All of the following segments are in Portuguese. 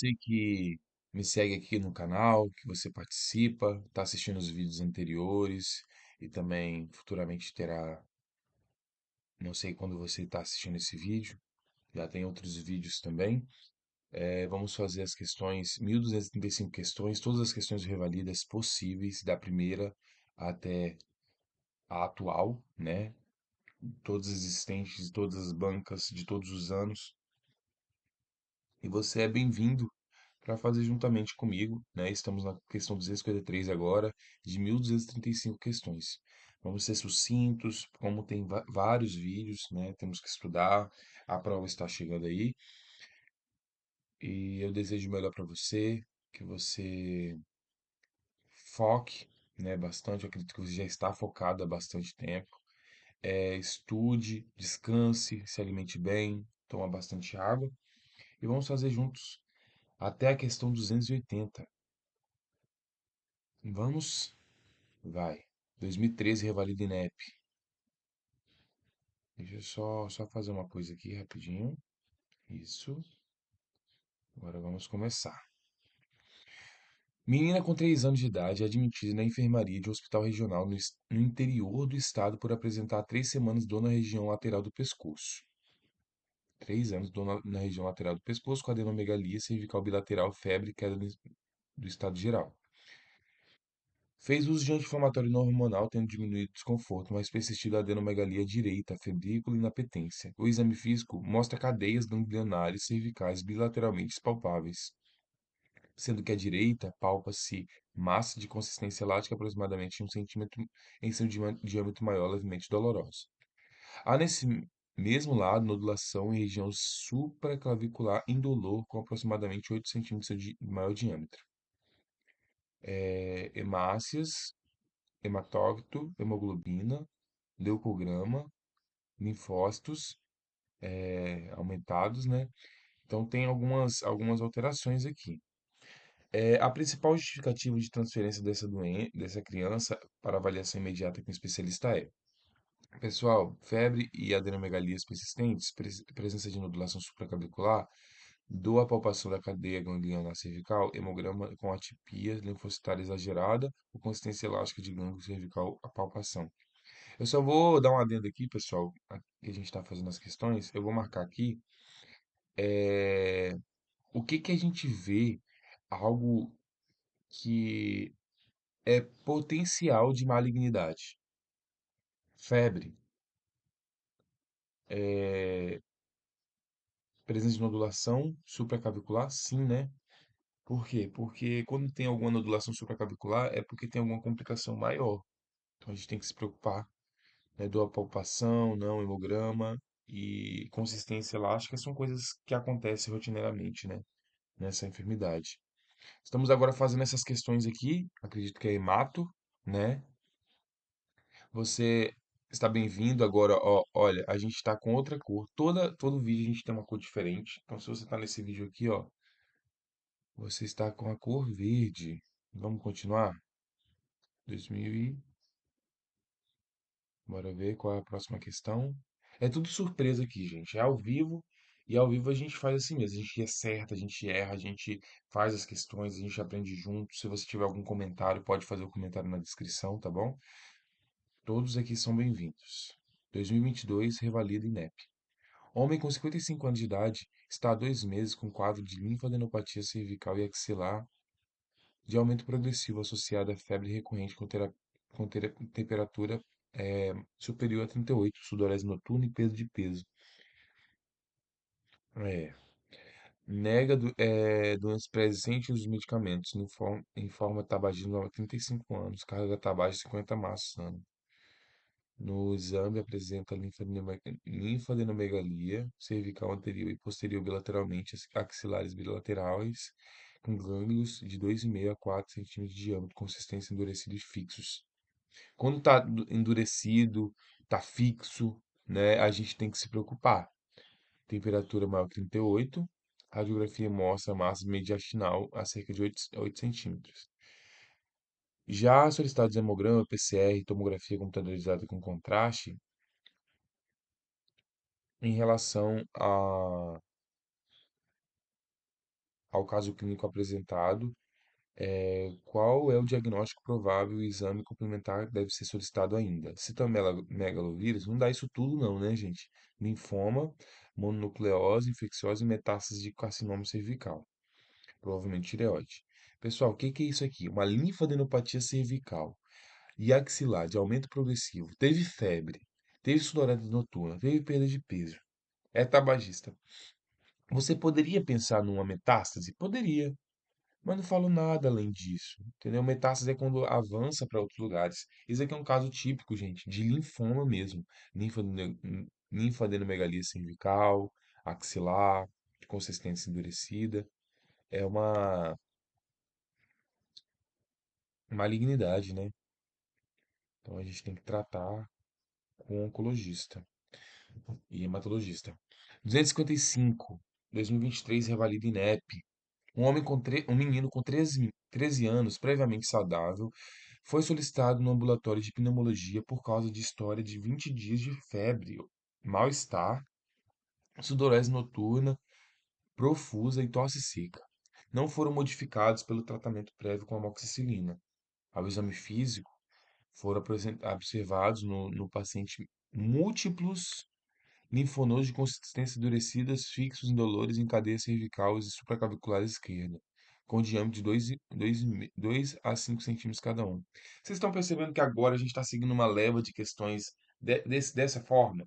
você que me segue aqui no canal, que você participa, está assistindo os vídeos anteriores e também futuramente terá, não sei quando você está assistindo esse vídeo, já tem outros vídeos também. Vamos fazer as questões, 1235 questões, todas as questões revalidas possíveis, da primeira até a atual, né? Todas as existentes, todas as bancas de todos os anos. E você é bem-vindo para fazer juntamente comigo, né? Estamos na questão 253 agora, de 1235 questões. Vamos ser sucintos, como tem vários vídeos, né? Temos que estudar, a prova está chegando aí, e eu desejo o melhor para você, que você foque, né, bastante. Eu acredito que você já está focado há bastante tempo. Estude, descanse, se alimente bem, toma bastante água e vamos fazer juntos até a questão 280. Vamos? Vai. 2013, revalida INEP. Deixa eu só fazer uma coisa aqui rapidinho. Isso. Agora vamos começar. Menina com 3 anos de idade é admitida na enfermaria de um hospital regional no interior do estado por apresentar há 3 semanas dor na região lateral do pescoço. 3 anos, dor na região lateral do pescoço, com adenomegalia cervical bilateral, febre, queda do estado geral. Fez uso de anti-inflamatório não hormonal, tendo diminuído o desconforto, mas persistido a adenomegalia direita, febrícula e inapetência. O exame físico mostra cadeias ganglionares cervicais bilateralmente palpáveis, sendo que a direita palpa-se massa de consistência elástica aproximadamente 1 centímetro em seu diâmetro maior, levemente dolorosa. Há nesse mesmo lado nodulação em região supraclavicular indolor com aproximadamente 8 centímetros de maior diâmetro. Hemácias, hematócrito, hemoglobina, leucograma, linfócitos aumentados, né? Então tem algumas alterações aqui. A principal justificativa de transferência dessa criança para avaliação imediata com o especialista é: pessoal, febre e adenomegalias persistentes, presença de nodulação supraclavicular, dor à palpação da cadeia ganglionar cervical, hemograma com atipia linfocitária exagerada ou consistência elástica de gânglio cervical à palpação. Eu só vou dar um adendo aqui, pessoal, que a gente está fazendo as questões. Eu vou marcar aqui é, o que que a gente vê, algo que é potencial de malignidade. Febre, presença de nodulação supraclavicular, sim, né? Por quê? Porque quando tem alguma nodulação supraclavicular é porque tem alguma complicação maior. Então a gente tem que se preocupar, né? Dor à palpação, não, hemograma e consistência elástica são coisas que acontecem rotineiramente, né? Nessa enfermidade. Estamos agora fazendo essas questões aqui, acredito que é hemato, né? Você está bem-vindo agora, ó, olha, a gente está com outra cor. Todo vídeo a gente tem uma cor diferente. Então, se você está nesse vídeo aqui, ó, você está com a cor verde. Vamos continuar? 2000 e... Bora ver qual é a próxima questão. É tudo surpresa aqui, gente. É ao vivo. E ao vivo a gente faz assim mesmo. A gente acerta, a gente erra, a gente faz as questões, a gente aprende junto. Se você tiver algum comentário, pode fazer o comentário na descrição, tá bom? Todos aqui são bem-vindos. 2022, revalida INEP. Homem com 55 anos de idade está há 2 meses com quadro de linfadenopatia cervical e axilar de aumento progressivo associado a febre recorrente com temperatura superior a 38, sudorese noturna e perda de peso. É. Nega doenças pré-existentes dos medicamentos, informa tabagismo há 35 anos, carga tabágica 50 maços ano. No exame apresenta linfadenomegalia cervical anterior e posterior bilateralmente, axilares bilaterais, com gânglios de 2,5 a 4 centímetros de diâmetro, consistência endurecido e fixos. Quando está endurecido, está fixo, né, a gente tem que se preocupar. Temperatura maior que 38, radiografia mostra massa mediastinal a cerca de 8 centímetros. Já solicitados hemograma, PCR, tomografia computadorizada com contraste, em relação ao caso clínico apresentado, qual é o diagnóstico provável e o exame complementar deve ser solicitado ainda. Citomegalovírus, não dá isso tudo não, né, gente? Linfoma, mononucleose infecciosa e metástase de carcinoma cervical, provavelmente tireoide. Pessoal, o que que é isso aqui? Uma linfadenopatia cervical e axilar de aumento progressivo. Teve febre, teve sudorese noturna, teve perda de peso. É tabagista. Você poderia pensar numa metástase? Poderia, mas não falo nada além disso, entendeu? Metástase é quando avança para outros lugares. Isso aqui é um caso típico, gente, de linfoma mesmo. Linfadene- Linfadenomegalia cervical, axilar, de consistência endurecida. É uma malignidade, né? Então a gente tem que tratar com o oncologista e hematologista. 255, 2023, revalida INEP. Um menino com 13 anos, previamente saudável, foi solicitado no ambulatório de pneumologia por causa de história de 20 dias de febre, mal-estar, sudorese noturna, profusa e tosse seca. Não foram modificados pelo tratamento prévio com amoxicilina. Ao exame físico, foram observados no paciente múltiplos linfonodos de consistência endurecidas, fixos, indolores em cadeia cervical e supraclavicular esquerda, com diâmetro de 2 a 5 centímetros cada um. Vocês estão percebendo que agora a gente está seguindo uma leva de questões dessa forma?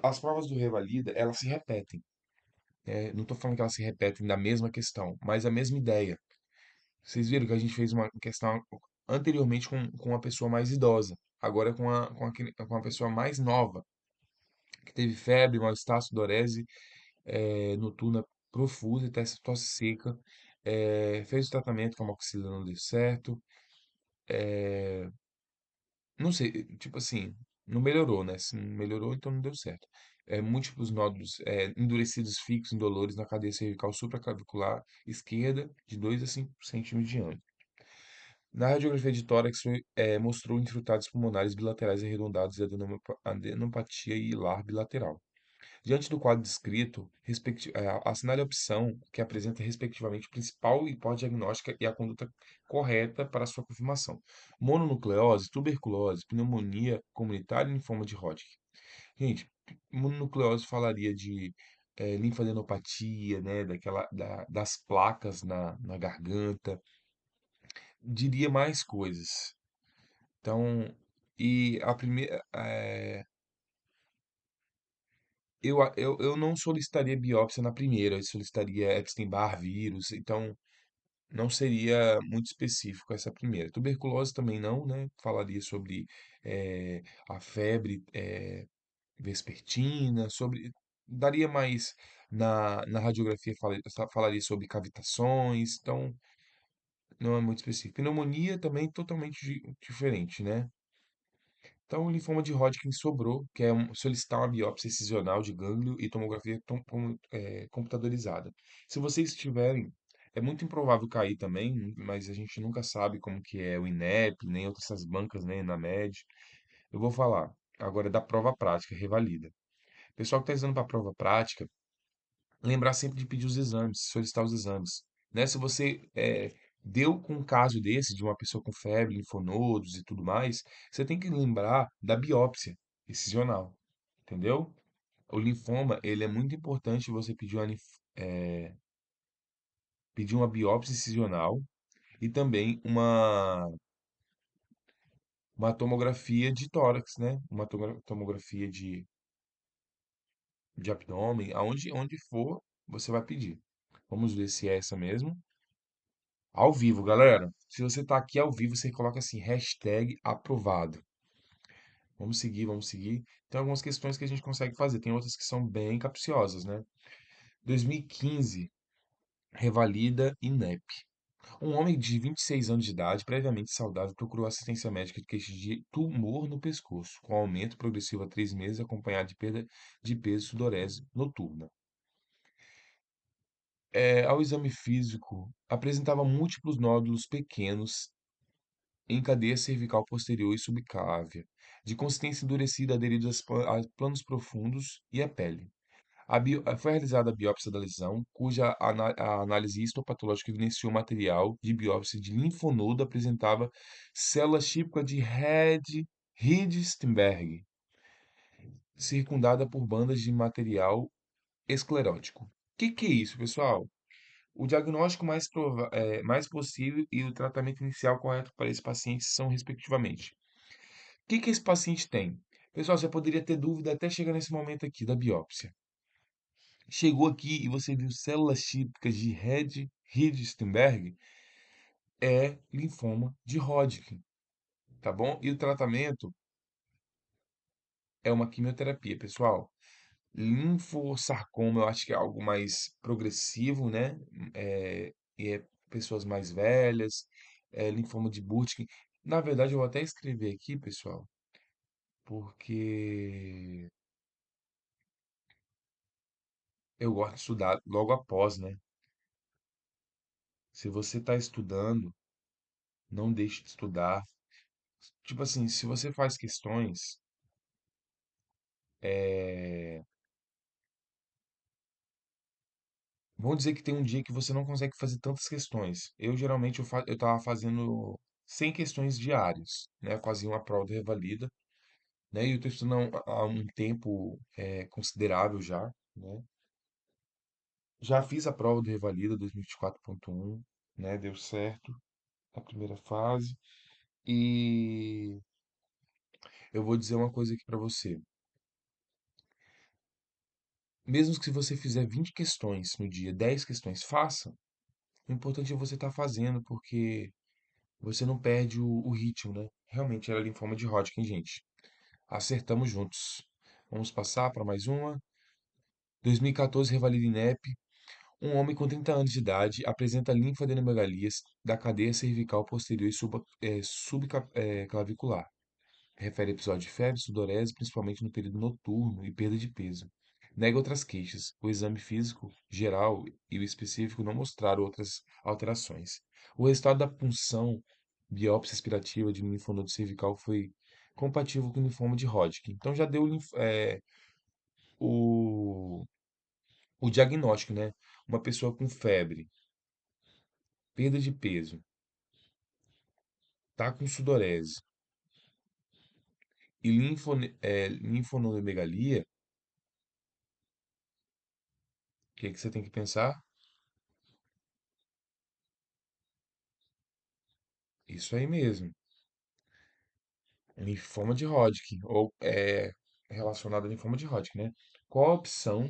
As provas do Revalida, elas se repetem. Não estou falando que elas se repetem da mesma questão, mas a mesma ideia. Vocês viram que a gente fez uma questão anteriormente com uma pessoa mais idosa, agora com a pessoa mais nova, que teve febre, mal-estar, sudorese noturna profusa e tosse seca. Fez o tratamento com amoxicilina, não deu certo. Não sei, tipo assim, não melhorou, né? Se não melhorou, então não deu certo. Múltiplos nódulos endurecidos fixos, indolores na cadeia cervical supraclavicular esquerda, de 2 a 5 centímetros de diâmetro. Na radiografia de tórax, mostrou infiltrados pulmonares bilaterais arredondados e adenopatia hilar bilateral. Diante do quadro descrito, assinale a opção que apresenta respectivamente o principal hipótese diagnóstica e a conduta correta para sua confirmação. Mononucleose, tuberculose, pneumonia comunitária e linfoma de Hodgkin. Gente, mononucleose falaria de linfadenopatia, né, das placas na garganta, diria mais coisas. Então, e a primeira, eu não solicitaria biópsia na primeira, eu solicitaria Epstein-Barr vírus, então não seria muito específico essa primeira. Tuberculose também não, né? Falaria sobre a febre vespertina, daria mais na radiografia, falaria sobre cavitações, então não é muito específico. Pneumonia também totalmente diferente, né? Então, o linfoma de Hodgkin sobrou, que é solicitar uma biópsia excisional de gânglio e tomografia computadorizada. Se vocês tiverem, é muito improvável cair também, mas a gente nunca sabe como que é o INEP, nem outras essas bancas, né, na MED. Eu vou falar agora da prova prática, revalida. Pessoal que está estudando para a prova prática, lembrar sempre de pedir os exames, solicitar os exames, né? Se você deu com um caso desse, de uma pessoa com febre, linfonodos e tudo mais, você tem que lembrar da biópsia excisional, entendeu? O linfoma, ele é muito importante você pedir uma biópsia excisional e também uma tomografia de tórax, né? Uma tomografia de abdômen, onde for, você vai pedir. Vamos ver se é essa mesmo. Ao vivo, galera. Se você tá aqui ao vivo, você coloca assim, hashtag aprovado. Vamos seguir, vamos seguir. Tem algumas questões que a gente consegue fazer, tem outras que são bem capciosas, né? 2015, revalida INEP. Um homem de 26 anos de idade, previamente saudável, procurou assistência médica de queixa de tumor no pescoço, com aumento progressivo a 3 meses, acompanhado de perda de peso e sudorese noturna. Ao exame físico, apresentava múltiplos nódulos pequenos em cadeia cervical posterior e subclávia, de consistência endurecida aderidos a planos profundos e à pele. Foi realizada a biópsia da lesão, cuja a análise histopatológica evidenciou material de biópsia de linfonodo apresentava células típicas de Redi-Steinberg, circundada por bandas de material esclerótico. O que é isso, pessoal? O diagnóstico mais possível e o tratamento inicial correto para esse paciente são, respectivamente. O que esse paciente tem? Pessoal, você poderia ter dúvida até chegar nesse momento aqui da biópsia. Chegou aqui e você viu células típicas de Redi-Steinberg, é linfoma de Hodgkin, tá bom? E o tratamento é uma quimioterapia, pessoal. Linfossarcoma, eu acho que é algo mais progressivo, né? E é pessoas mais velhas, linfoma de Burkitt. Na verdade, eu vou até escrever aqui, pessoal, porque eu gosto de estudar logo após, né? Se você está estudando, não deixe de estudar. Tipo assim, se você faz questões, é, vamos dizer que tem um dia que você não consegue fazer tantas questões. Eu geralmente eu tava fazendo 100 questões diárias, né? Eu fazia uma prova de revalida, né? E eu estou estudando há um tempo considerável já, né? Já fiz a prova de revalida 2024.1, né? Deu certo a primeira fase. E eu vou dizer uma coisa aqui para você. Mesmo que você fizer 20 questões no dia, 10 questões, faça. O importante é você estar fazendo, porque você não perde o ritmo, né? Realmente era linfoma de Hodgkin, gente. Acertamos juntos. Vamos passar para mais uma. 2014, revalida INEP. Um homem com 30 anos de idade apresenta linfadenegalias da cadeia cervical posterior e subclavicular. Refere episódio de febre, sudorese, principalmente no período noturno e perda de peso. Nega outras queixas. O exame físico geral e o específico não mostraram outras alterações. O resultado da punção biópsia aspirativa de linfonodo cervical foi compatível com o linfoma de Hodgkin. Então já deu o, o diagnóstico, né? Uma pessoa com febre, perda de peso, tá com sudorese e linfonodomegalia, o que você tem que pensar? Isso aí mesmo. Linfoma de Hodgkin, ou relacionado a linfoma de Hodgkin, né? Qual a opção?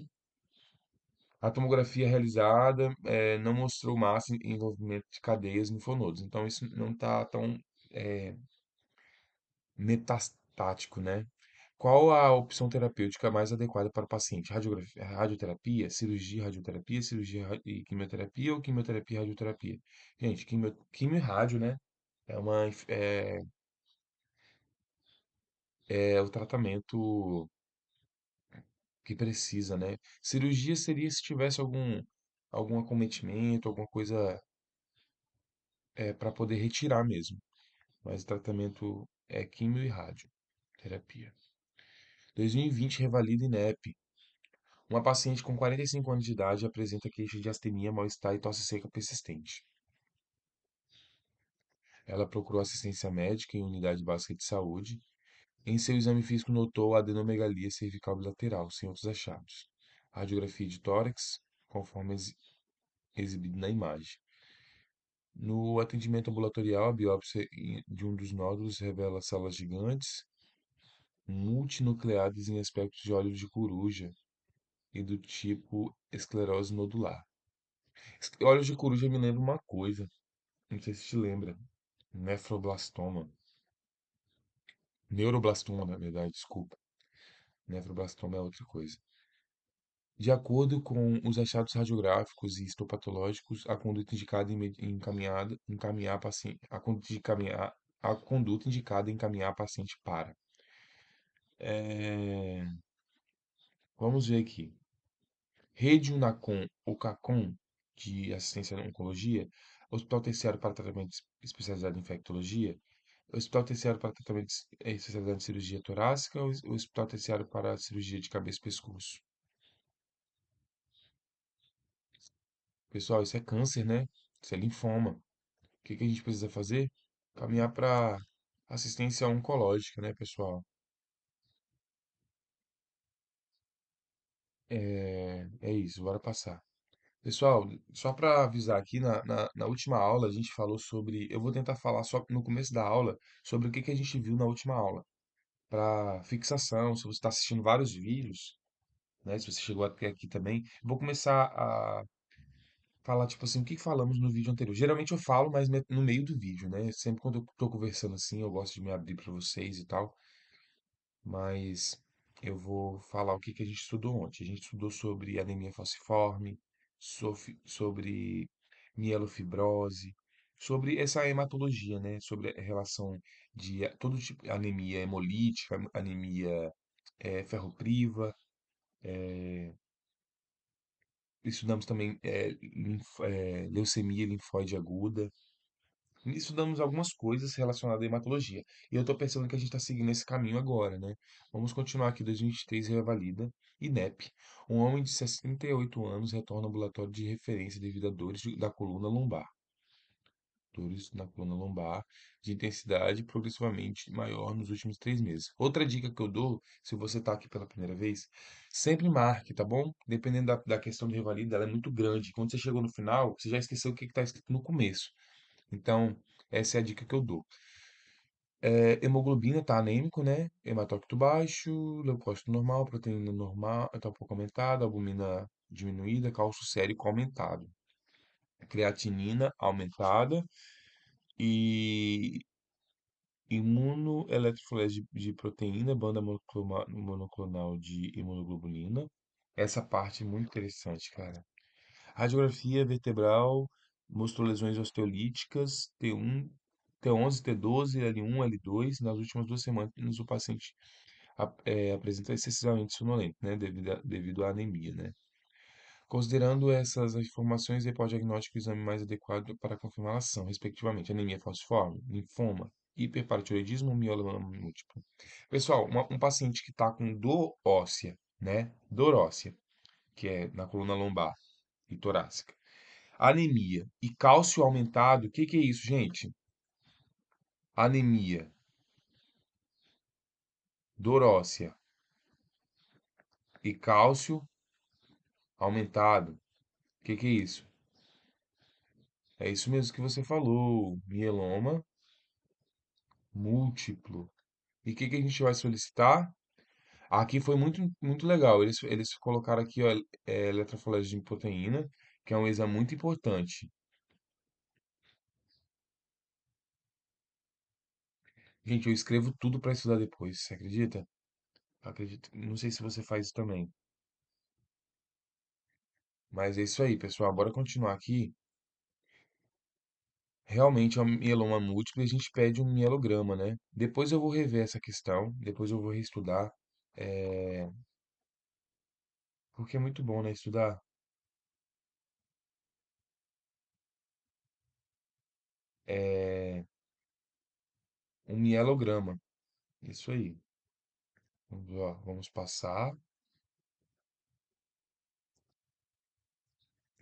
A tomografia realizada não mostrou massa em envolvimento de cadeias linfonodos, então isso não está tão é, metastático, né? Qual a opção terapêutica mais adequada para o paciente? Radioterapia, cirurgia, radioterapia, e quimioterapia ou quimioterapia e radioterapia? Gente, quimio e rádio, né? É uma, é o tratamento que precisa, né? Cirurgia seria se tivesse algum acometimento, alguma coisa para poder retirar mesmo. Mas o tratamento é quimio e radioterapia. 2020, revalida INEP. Uma paciente com 45 anos de idade apresenta queixa de astenia, mal-estar e tosse seca persistente. Ela procurou assistência médica em unidade básica de saúde. Em seu exame físico, notou adenomegalia cervical bilateral, sem outros achados. Radiografia de tórax, conforme exibido na imagem. No atendimento ambulatorial, a biópsia de um dos nódulos revela células gigantes, multinucleadas em aspectos de óleo de coruja e do tipo esclerose nodular. Óleo de coruja me lembra uma coisa, não sei se te lembra, nefroblastoma. Neuroblastoma, na verdade, desculpa. Nefroblastoma é outra coisa. De acordo com os achados radiográficos e histopatológicos, a conduta indicada encaminhar paciente, a conduta indicada é encaminhar a paciente para. É, vamos ver aqui. Rede Unacom ou CACOM de assistência à oncologia, Hospital Terciário para tratamento especializado em infectologia, Hospital Terciário para tratamento especializado em cirurgia torácica ou Hospital Terciário para cirurgia de cabeça e pescoço. Pessoal, isso é câncer, né? Isso é linfoma. O que que a gente precisa fazer? Caminhar para assistência oncológica, né, pessoal? É isso, bora passar. Pessoal, só para avisar aqui, na última aula a gente falou sobre. Eu vou tentar falar só no começo da aula sobre o que que a gente viu na última aula. Para fixação, se você está assistindo vários vídeos, né? Se você chegou até aqui também, eu vou começar a falar, tipo assim, o que que falamos no vídeo anterior. Geralmente eu falo, mas no meio do vídeo, né? Sempre quando eu tô conversando assim, eu gosto de me abrir para vocês e tal. Mas eu vou falar o que que a gente estudou ontem. A gente estudou sobre anemia falciforme, sobre mielofibrose, sobre essa hematologia, né? Sobre a relação de todo tipo de anemia hemolítica, anemia ferropriva. Estudamos também leucemia linfóide aguda. Estudamos algumas coisas relacionadas à hematologia. E eu estou pensando que a gente está seguindo esse caminho agora, né? Vamos continuar aqui. 2023 revalida. INEP. Um homem de 68 anos retorna ao ambulatório de referência devido a dores da coluna lombar. Dores na coluna lombar de intensidade progressivamente maior nos últimos 3 meses. Outra dica que eu dou, se você está aqui pela primeira vez, sempre marque, tá bom? Dependendo da questão de revalida, ela é muito grande. Quando você chegou no final, você já esqueceu o que está escrito no começo. Então, essa é a dica que eu dou. Hemoglobina tá anêmico, né? Hematócrito baixo, leucócito normal, proteína normal, tá um pouco aumentada, albumina diminuída, cálcio sérico aumentado, creatinina aumentada e imunoeletroforese de proteína, banda monoclonal de imunoglobulina. Essa parte é muito interessante, cara. Radiografia vertebral mostrou lesões osteolíticas T1, T11, T12, L1, L2. Nas últimas 2 semanas, o paciente apresenta excessivamente sonolento, né, devido à anemia, né? Considerando essas informações, ele pode diagnóstico o exame mais adequado para confirmação, respectivamente, anemia falciforme, linfoma, hiperparatiroidismo ou mieloma múltiplo. Pessoal, um paciente que está com dor óssea, né, dor óssea, que é na coluna lombar e torácica, anemia e cálcio aumentado, o que que é isso, gente? Anemia, dor óssea e cálcio aumentado. O que que é isso? É isso mesmo que você falou, mieloma múltiplo. E o que que a gente vai solicitar? Aqui foi muito, muito legal. Eles colocaram aqui, ó, eletroforese de proteína, que é um exame muito importante. Gente, eu escrevo tudo para estudar depois, você acredita? Acredito. Não sei se você faz isso também. Mas é isso aí, pessoal. Bora continuar aqui. Realmente é um mieloma múltiplo e a gente pede um mielograma, né? Depois eu vou rever essa questão, depois eu vou reestudar, é, porque é muito bom, né, estudar é, um mielograma. Isso aí. Vamos passar.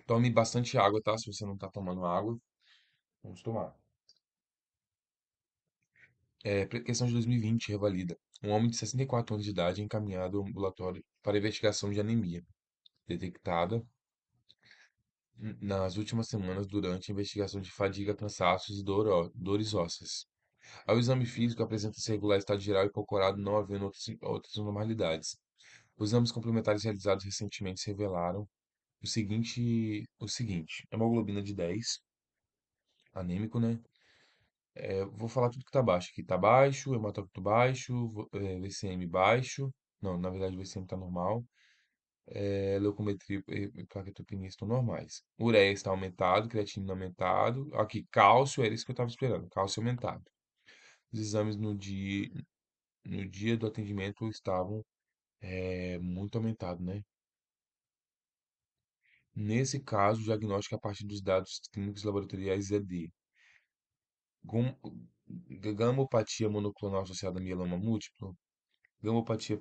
Tome bastante água, tá? Se você não tá tomando água, vamos tomar. Questão de 2020, revalida. Um homem de 64 anos de idade é encaminhado ao ambulatório para investigação de anemia, detectada nas últimas semanas durante a investigação de fadiga, cansaços e dores ósseas. Ao exame físico, apresenta-se regular estado geral e procurado, não havendo outras anormalidades. Os exames complementares realizados recentemente revelaram o seguinte, hemoglobina de 10, anêmico, né? Vou falar tudo que tá baixo aqui. Tá baixo, hematócrito baixo, VCM baixo. Não, na verdade o VCM tá normal. Leucometria e plaquetopenia estão normais. Ureia está aumentado, creatinina aumentado. Aqui, cálcio, era isso que eu estava esperando. Cálcio aumentado. Os exames no dia do atendimento estavam muito aumentados, né? Nesse caso, o diagnóstico a partir dos dados clínicos laboratoriais é de gom- gamopatia monoclonal associada a mieloma múltiplo, gamopatia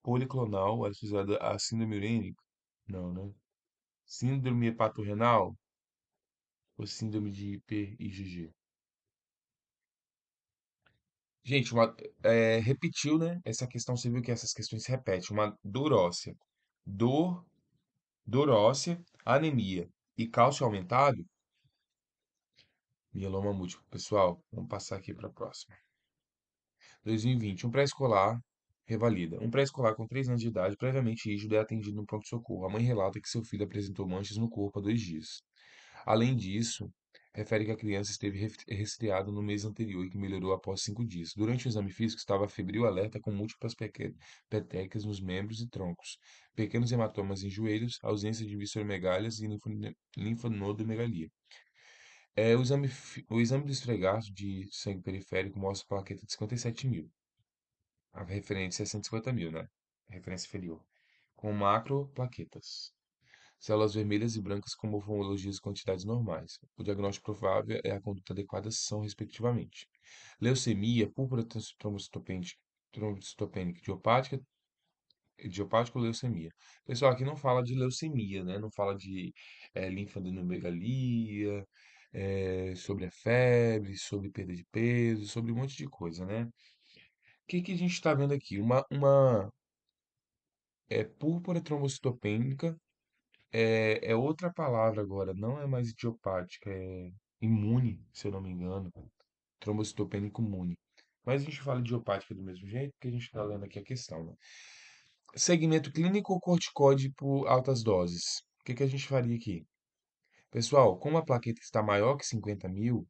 policlonal associada a síndrome urêmica? Não, né? Síndrome hepatorrenal ou síndrome de Hiper IgG? Gente, repetiu, né? Essa questão, você viu que essas questões se repetem. Uma dor óssea. Dor, dor óssea, anemia e cálcio aumentado, mieloma múltiplo. Pessoal, vamos passar aqui para a próxima. 2020, um pré-escolar revalida. Um pré-escolar com 3 anos de idade, previamente rígido, é atendido no pronto-socorro. A mãe relata que seu filho apresentou manchas no corpo há 2 dias. Além disso, refere que a criança esteve resfriada no mês anterior e que melhorou após 5 dias. Durante o exame físico, estava febril alerta com múltiplas petecas nos membros e troncos, pequenos hematomas em joelhos, ausência de visceromegálias e linfonodomegalia. O exame do esfregaço de sangue periférico mostra plaqueta de 57.000. A referência é 150 mil, né? A referência inferior. Com macroplaquetas. Células vermelhas e brancas com morfologias e quantidades normais. O diagnóstico provável é a conduta adequada são, respectivamente. Leucemia, púrpura trombocitopênica idiopática ou leucemia. Pessoal, aqui não fala de leucemia, né? Não fala de linfadenomegalia, sobre a febre, sobre perda de peso, sobre um monte de coisa, né? O que que a gente está vendo aqui? Uma púrpura trombocitopênica é outra palavra agora, não é mais idiopática, é imune, se eu não me engano. Trombocitopênico imune. Mas a gente fala idiopática do mesmo jeito, porque a gente está lendo aqui a questão, né? Segmento clínico ou corticoide por altas doses? O que que a gente faria aqui? Pessoal, como a plaqueta está maior que 50.000,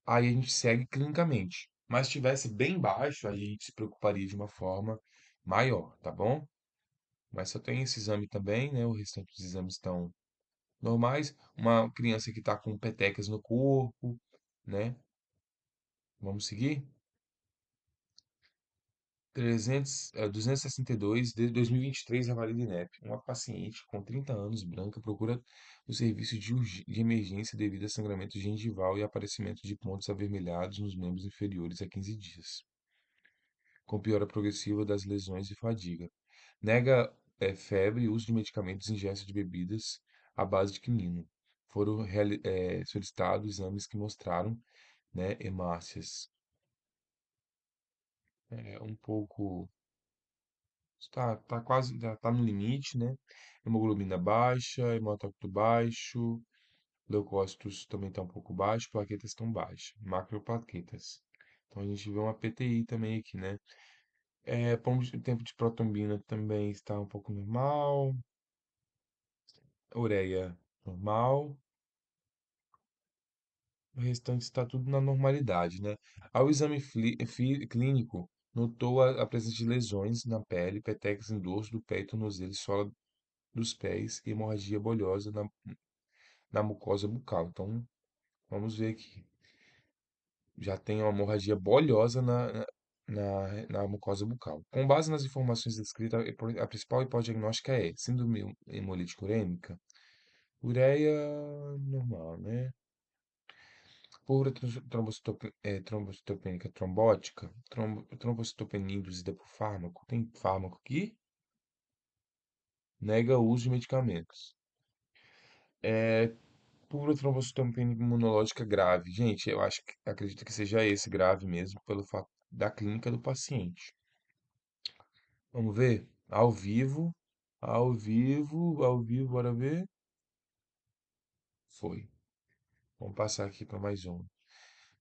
aí a gente segue clinicamente. Mas se estivesse bem baixo, aí a gente se preocuparia de uma forma maior, tá bom? Mas só tem esse exame também, né? O restante dos exames estão normais. Uma criança que está com petecas no corpo, né? Vamos seguir? 262 de 2023, Revalida INEP. Uma paciente com 30 anos, branca, procura o serviço de emergência devido a sangramento gengival e aparecimento de pontos avermelhados nos membros inferiores há 15 dias, com piora progressiva das lesões e fadiga. Nega febre, uso de medicamentos e ingesta de bebidas à base de quinino. Foram solicitados exames que mostraram, né, hemácias. É um pouco. Tá quase, já tá no limite, né? Hemoglobina baixa, hematócrito baixo, leucócitos também tá um pouco baixo, plaquetas estão baixas, macroplaquetas. Então a gente vê uma PTI também aqui, né? O tempo de protombina também está um pouco normal, ureia normal, o restante está tudo na normalidade, né? Ao exame clínico, notou a presença de lesões na pele, petecas em dorso do pé e tornozelo, sola dos pés e hemorragia bolhosa na mucosa bucal. Então, vamos ver aqui. Já tem uma hemorragia bolhosa na mucosa bucal. Com base nas informações descritas, a principal hipótese diagnóstica é síndrome hemolítica urêmica, ureia normal, né? Púrpura trombocitopênica trombótica, trombocitopenia induzida por fármaco. Tem fármaco aqui? Nega o uso de medicamentos. Púrpura trombocitopenia imunológica grave. Gente, acredito que seja esse grave mesmo, pelo fato da clínica do paciente. Vamos ver? Ao vivo, bora ver. Foi. Vamos passar aqui para mais um.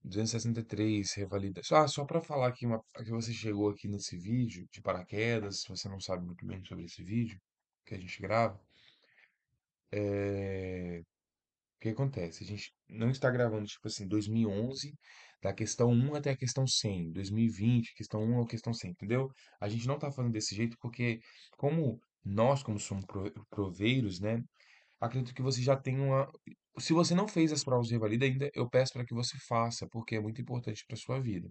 263, revalida. Só para falar aqui, que você chegou aqui nesse vídeo de paraquedas, se você não sabe muito bem sobre esse vídeo que a gente grava, o que acontece? A gente não está gravando, tipo assim, 2011, da questão 1 até a questão 100, 2020, questão 1 a questão 100, entendeu? A gente não está fazendo desse jeito porque, como nós, como somos proveiros, né? Acredito que você já tem uma. Se você não fez as provas de revalida ainda, eu peço para que você faça, porque é muito importante para sua vida.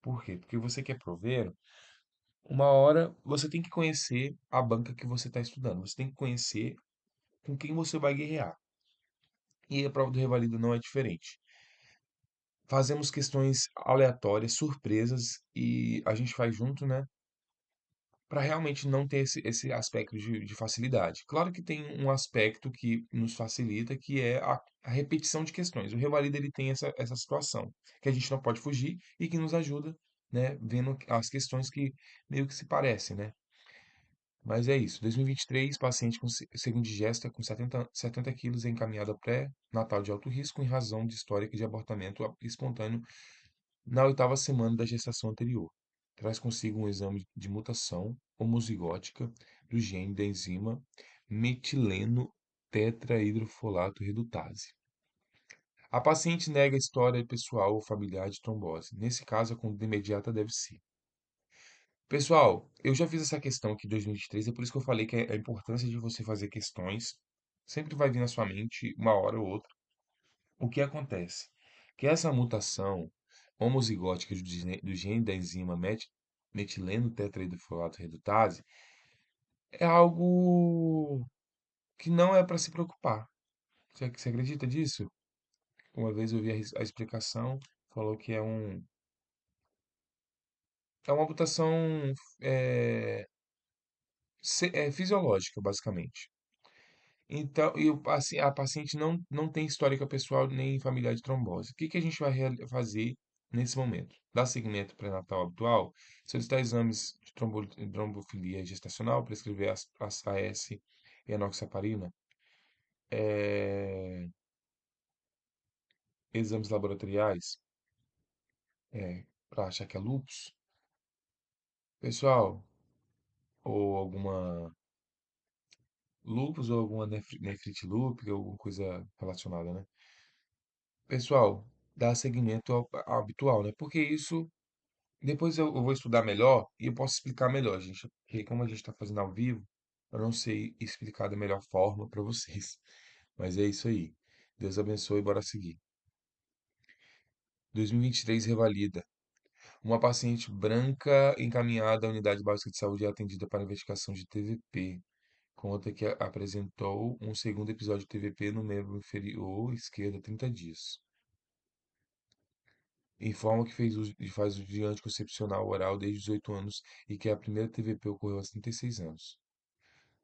Por quê? Porque você que é proveiro, uma hora você tem que conhecer a banca que você está estudando, você tem que conhecer com quem você vai guerrear. E a prova do revalida não é diferente. Fazemos questões aleatórias, surpresas, e a gente faz junto, né? para realmente não ter esse aspecto de facilidade. Claro que tem um aspecto que nos facilita, que é a repetição de questões. O Revalida ele tem essa situação, que a gente não pode fugir e que nos ajuda, né, vendo as questões que meio que se parecem, né? Mas é isso. 2023, paciente com segundo digesta com 70 quilos é encaminhada pré-natal de alto risco em razão de histórico de abortamento espontâneo na oitava semana da gestação anterior. Traz consigo um exame de mutação homozigótica do gene da enzima metileno tetrahidrofolato redutase. A paciente nega a história pessoal ou familiar de trombose. Nesse caso, a conduta imediata deve ser. Pessoal, eu já fiz essa questão aqui em 2023, é por isso que eu falei que a importância de você fazer questões sempre vai vir na sua mente uma hora ou outra. O que acontece? Que essa mutação homozigótica do gene da enzima metileno tetrahidrofolato redutase é algo que não é para se preocupar. Você acredita disso? Uma vez eu vi a explicação, falou que é uma mutação é, fisiológica, basicamente. Então, a paciente não tem histórica pessoal nem familiar de trombose. O que que a gente vai fazer nesse momento? Dar seguimento pré-natal habitual, solicitar exames de trombofilia gestacional, prescrever as AS e enoxaparina, exames laboratoriais, para achar que é lúpus, pessoal, ou alguma lúpus ou alguma nefrite lúpica, alguma coisa relacionada, né? Pessoal, dá seguimento ao habitual, né? Porque isso depois eu vou estudar melhor e eu posso explicar melhor, gente. Porque como a gente está fazendo ao vivo, eu não sei explicar da melhor forma para vocês. Mas é isso aí. Deus abençoe e bora seguir. 2023 revalida. Uma paciente branca encaminhada à unidade básica de saúde é atendida para investigação de TVP. Conta que apresentou um segundo episódio de TVP no membro inferior esquerdo há 30 dias. Informa que faz uso de anticoncepcional oral desde os 18 anos e que a primeira TVP ocorreu aos 36 anos,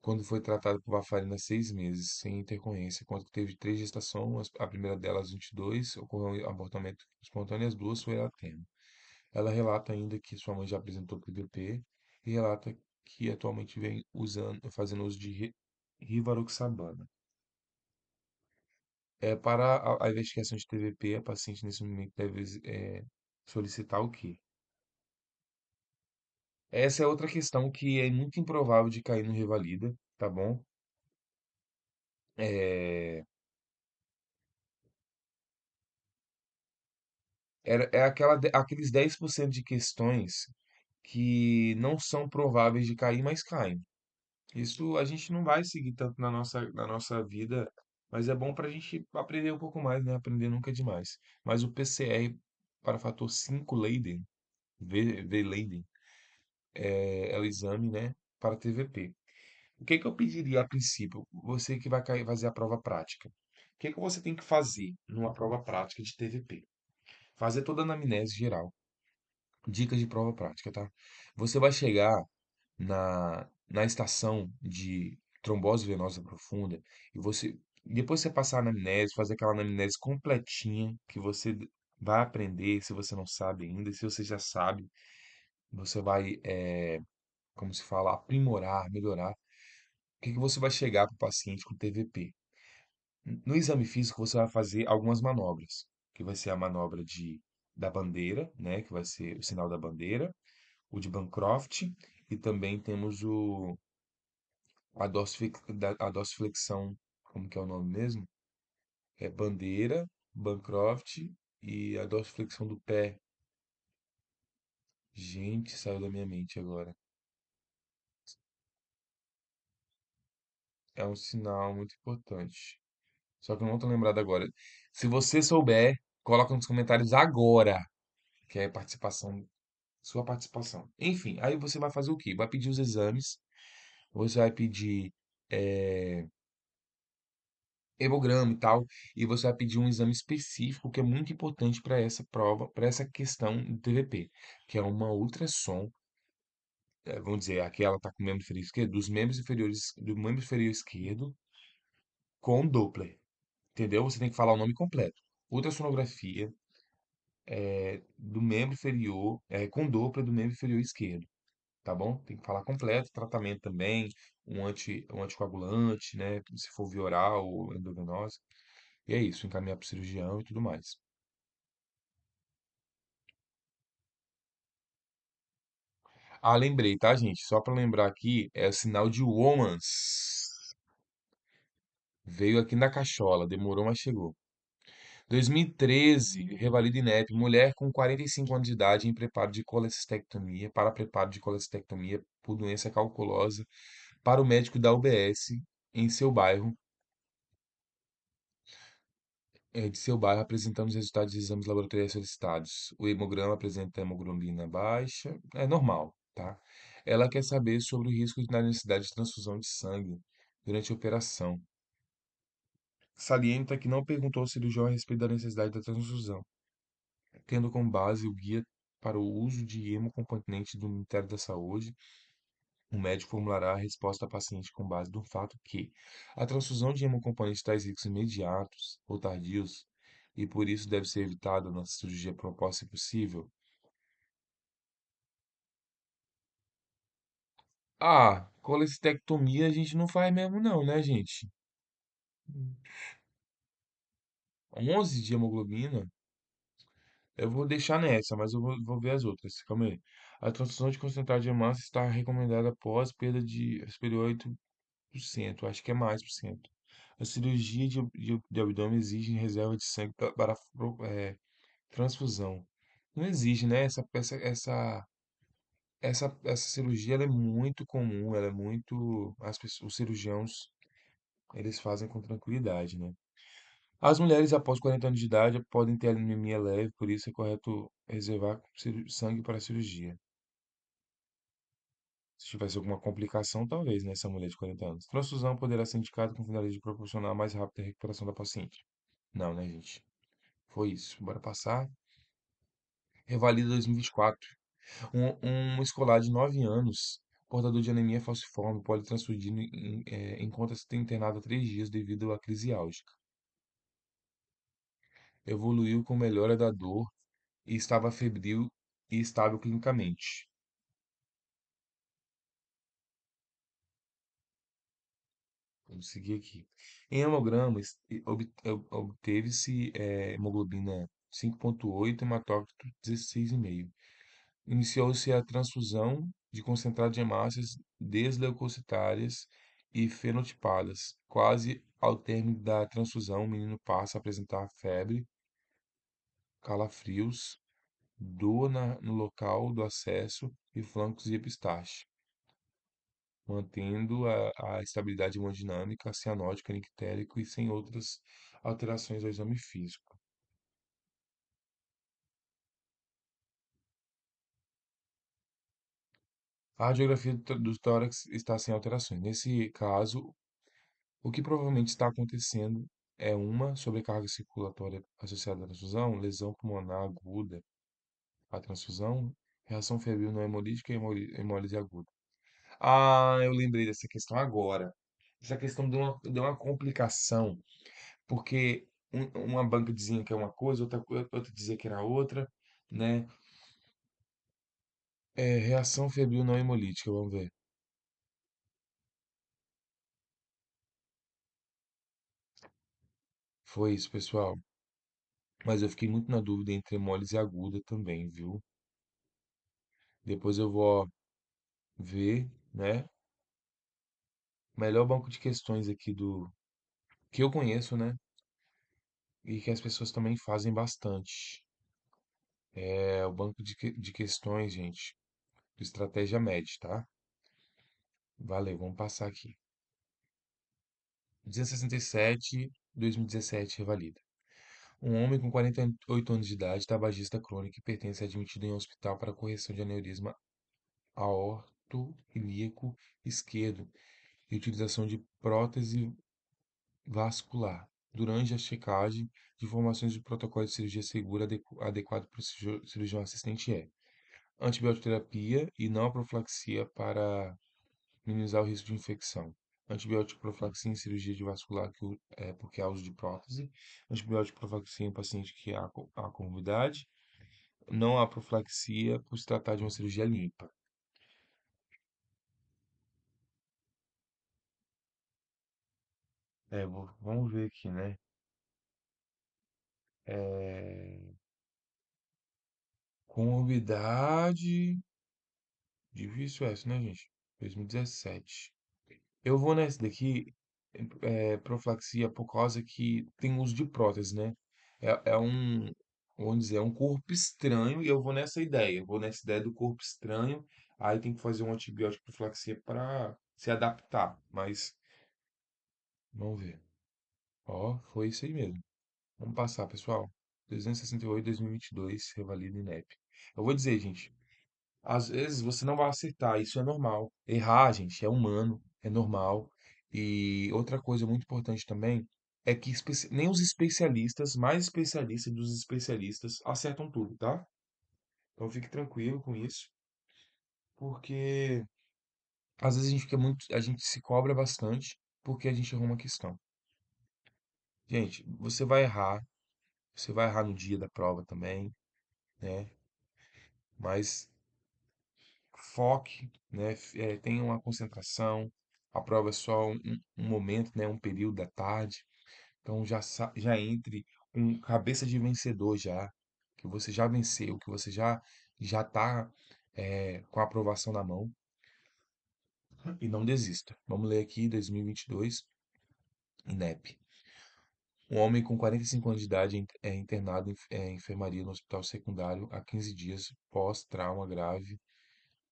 quando foi tratada por varfarina há 6 meses, sem intercorrência, quando teve 3 gestações, a primeira delas aos 22, ocorreu um abortamento espontâneo e as duas foi a termo. Ela relata ainda que sua mãe já apresentou TVP e relata que atualmente vem fazendo uso de rivaroxabana. Para a investigação de TVP, a paciente nesse momento deve solicitar o quê? Essa é outra questão que é muito improvável de cair no Revalida, tá bom? É, aqueles 10% de questões que não são prováveis de cair, mas caem. Isso a gente não vai seguir tanto na nossa vida, mas é bom para a gente aprender um pouco mais, né? Aprender nunca é demais. Mas o PCR para fator 5 Leiden, V-Leiden, é o exame, né, para TVP. O que que eu pediria a princípio? Você que vai fazer a prova prática. O que que você tem que fazer numa prova prática de TVP? Fazer toda a anamnese geral. Dicas de prova prática, tá? Você vai chegar na estação de trombose venosa profunda e depois você passar a anamnese, fazer aquela anamnese completinha que você vai aprender, se você não sabe ainda, se você já sabe, você vai, como se fala, aprimorar, melhorar. O que que você vai chegar para o paciente com TVP? No exame físico, você vai fazer algumas manobras, que vai ser a manobra da bandeira, né, que vai ser o sinal da bandeira, o de Bancroft, e também temos a dorsiflexão, como que é o nome mesmo? É bandeira, Bancroft e a dorsiflexão do pé. Gente, saiu da minha mente agora. É um sinal muito importante. Só que eu não tô lembrado agora. Se você souber, coloca nos comentários agora, que é sua participação. Enfim, aí você vai fazer o quê? Vai pedir os exames, você vai pedir eh, hemograma e tal, e você vai pedir um exame específico que é muito importante para essa prova, para essa questão do TVP, que é uma ultrassom vamos dizer, aqui ela está com o membro inferior esquerdo, dos membros inferiores, do membro inferior esquerdo com Doppler, entendeu? Você tem que falar o nome completo. Ultrassonografia do membro inferior, com Doppler do membro inferior esquerdo, tá bom? Tem que falar completo, tratamento também, um anticoagulante, né? Se for via oral ou endovenosa. E é isso, encaminhar para o cirurgião e tudo mais. Ah, lembrei, tá, gente? Só para lembrar aqui, é o sinal de Womans. Veio aqui na cachola, demorou, mas chegou. 2013, revalida INEP, mulher com 45 anos de idade em preparo de colestectomia, para preparo de colestectomia por doença calculosa, para o médico da UBS em seu bairro, de seu bairro, apresentando os resultados dos exames laboratoriais solicitados. O hemograma apresenta hemoglobina baixa, é normal, tá? Ela quer saber sobre o risco de necessidade de transfusão de sangue durante a operação. Salienta que não perguntou ao cirurgião a respeito da necessidade da transfusão, tendo como base o guia para o uso de hemocomponente do Ministério da Saúde. O médico formulará a resposta à paciente com base no fato que a transfusão de hemocomponentes traz riscos imediatos ou tardios e por isso deve ser evitada na cirurgia proposta se possível. Ah, colestectomia a gente não faz mesmo não, né, gente? 11 de hemoglobina? Eu vou deixar nessa, mas eu vou ver as outras. Calma aí. A transfusão de concentrado de hemácia está recomendada após perda de superior a 8%, acho que é mais por cento. A cirurgia de abdômen exige reserva de sangue para transfusão. Não exige, né? Essa cirurgia ela é muito comum, ela é muito. Os cirurgiãos eles fazem com tranquilidade, né? As mulheres após 40 anos de idade podem ter anemia leve, por isso é correto reservar sangue para a cirurgia. Se tivesse alguma complicação, talvez, nessa mulher de 40 anos. Transfusão poderá ser indicada com finalidade de proporcionar a mais rápida recuperação da paciente. Não, né, gente? Foi isso. Bora passar. Revalida 2024. Um escolar de 9 anos, portador de anemia falciforme, politransfudido, encontra-se internado há 3 dias devido à crise álgica. Evoluiu com melhora da dor e estava febril e estável clinicamente. Vamos seguir aqui. Em hemogramas, obteve-se hemoglobina 5,8 e hematócrito 16,5. Iniciou-se a transfusão de concentrado de hemácias desleucocitárias e fenotipadas. Quase ao término da transfusão, o menino passa a apresentar febre, calafrios, dor no local do acesso e flancos e epistaxe, mantendo a estabilidade hemodinâmica, cianótica, nictérico e sem outras alterações ao exame físico. A radiografia do tórax está sem alterações. Nesse caso, o que provavelmente está acontecendo é uma sobrecarga circulatória associada à transfusão, lesão pulmonar aguda à transfusão, reação febril não hemolítica e hemólise aguda. Ah, eu lembrei dessa questão agora. Essa questão deu uma complicação, porque uma banca dizia que é uma coisa, outra dizia que era outra, né? Reação febril não hemolítica, vamos ver. Foi isso, pessoal. Mas eu fiquei muito na dúvida entre hemólise aguda também, viu? Depois eu vou ver, né? O melhor banco de questões aqui do que eu conheço, né? E que as pessoas também fazem bastante. É o banco de questões, gente, do Estratégia Med, tá? Valeu, vamos passar aqui. 267, 2017, revalida. Um homem com 48 anos de idade, tabagista crônico e pertence admitido em um hospital para correção de aneurisma aorto-ilíaco esquerdo e utilização de prótese vascular. Durante a checagem de informações do protocolo de cirurgia segura adequado para o cirurgião assistente é Antibioterapia e não a profilaxia para minimizar o risco de infecção. Antibiótico profilaxia em cirurgia de vascular porque há uso de prótese. Antibiótico profilaxia em paciente que há comorbidade. Não há profilaxia por se tratar de uma cirurgia limpa. Vamos ver aqui, né? É, comorbidade. Difícil essa, né, gente? 2017. Eu vou nessa daqui, profilaxia, por causa que tem uso de prótese, né? Vamos dizer, é um corpo estranho e eu vou nessa ideia. Eu vou nessa ideia do corpo estranho, aí tem que fazer um antibiótico profilaxia para se adaptar. Mas, vamos ver. Ó, foi isso aí mesmo. Vamos passar, pessoal. 268, 2022, revalida INEP. Eu vou dizer, gente, às vezes você não vai acertar, isso é normal. Errar, gente, é humano, é normal. E outra coisa muito importante também é que nem os especialistas, mais especialistas dos especialistas, acertam tudo, tá? Então fique tranquilo com isso, porque às vezes a gente fica muito, a gente se cobra bastante porque a gente errou uma questão. Gente, você vai errar no dia da prova também, né? Mas foque, né? Tenha uma concentração. A prova é só um momento, né? Um período da tarde. Então já entre com cabeça de vencedor já, que você já venceu, que você já está com a aprovação na mão e não desista. Vamos ler aqui 2022, INEP. Um homem com 45 anos de idade é internado em enfermaria no hospital secundário há 15 dias pós-trauma grave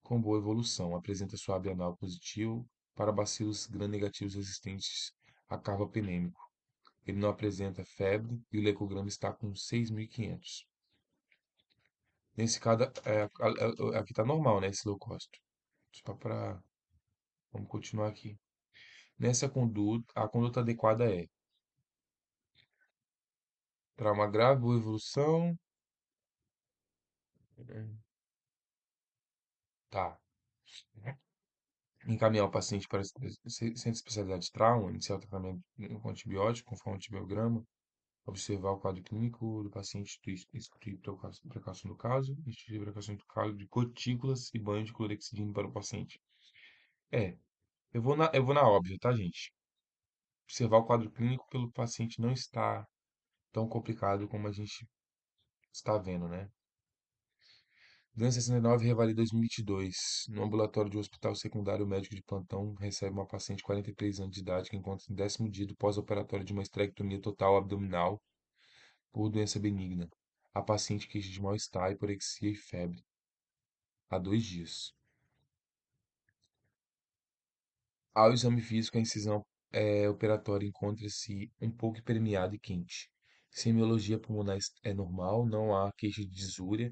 com boa evolução. Apresenta suave anal positivo para bacilos gram-negativos resistentes a carbapenêmico. Ele não apresenta febre e o leucograma está com 6.500. Nesse caso, aqui está normal, né, esse leucócito. Só para... Vamos continuar aqui. Nessa conduta, a conduta adequada é trauma grave, boa evolução. Tá. Encaminhar o paciente para centro de especialidade de trauma, iniciar o tratamento com antibiótico, conforme o antibiograma. Observar o quadro clínico do paciente, instituir precaução do caso, instituir precaução do caso de gotículas e banho de clorexidina para o paciente. É, eu vou na óbvia, tá, gente? Observar o quadro clínico pelo paciente não está tão complicado como a gente está vendo, né? 269 revalida 2022. No ambulatório de um hospital secundário, o médico de plantão recebe uma paciente de 43 anos de idade que encontra-se no 10º dia do pós-operatório de uma esterectomia total abdominal por doença benigna. A paciente queixa de mal-estar, hiporexia e febre há 2 dias. Ao exame físico, a incisão operatória encontra-se um pouco hipermeada e quente. Semiologia pulmonar é normal, não há queixa de disúria,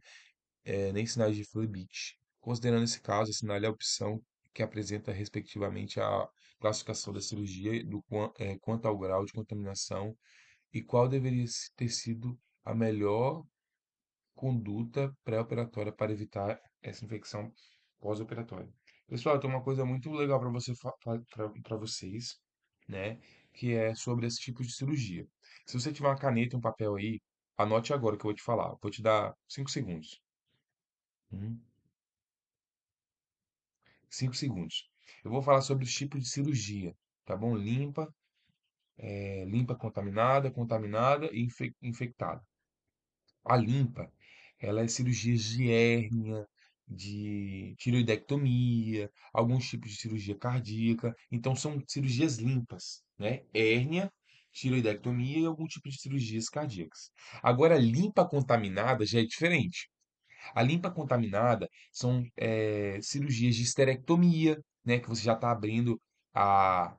nem sinais de flebite. Considerando esse caso, assinale a opção que apresenta respectivamente a classificação da cirurgia quanto ao grau de contaminação e qual deveria ter sido a melhor conduta pré-operatória para evitar essa infecção pós-operatória. Pessoal, tem uma coisa muito legal para para vocês, né? Que é sobre esse tipo de cirurgia. Se você tiver uma caneta e um papel aí, anote agora o que eu vou te falar. Vou te dar 5 segundos. 5 segundos. Eu vou falar sobre os tipos de cirurgia, tá bom? Limpa contaminada, contaminada e infectada. A limpa, ela é cirurgias de hérnia, de tiroidectomia, alguns tipos de cirurgia cardíaca. Então, são cirurgias limpas, né? Hérnia, tiroidectomia e algum tipo de cirurgias cardíacas. Agora, limpa contaminada já é diferente. A limpa contaminada são cirurgias de esterectomia, né? Que você já está abrindo a,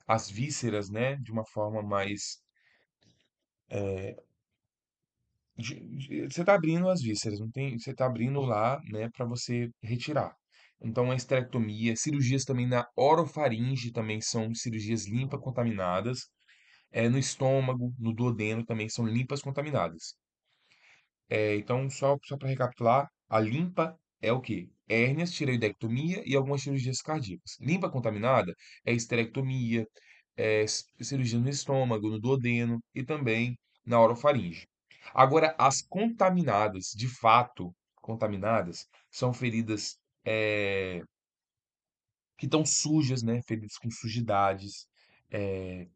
as vísceras, né? De uma forma mais você está abrindo as vísceras, não tem, você está abrindo lá, né, para você retirar. Então, a esterectomia, cirurgias também na orofaringe também são cirurgias limpas contaminadas. No estômago, no duodeno também são limpas contaminadas. Então, só para recapitular, a limpa é o quê? Hérnias, tireoidectomia e algumas cirurgias cardíacas. Limpa contaminada é esterectomia, cirurgia no estômago, no duodeno e também na orofaringe. Agora, as contaminadas, de fato, contaminadas, são feridas que estão sujas, né? Feridas com sujidades. eh,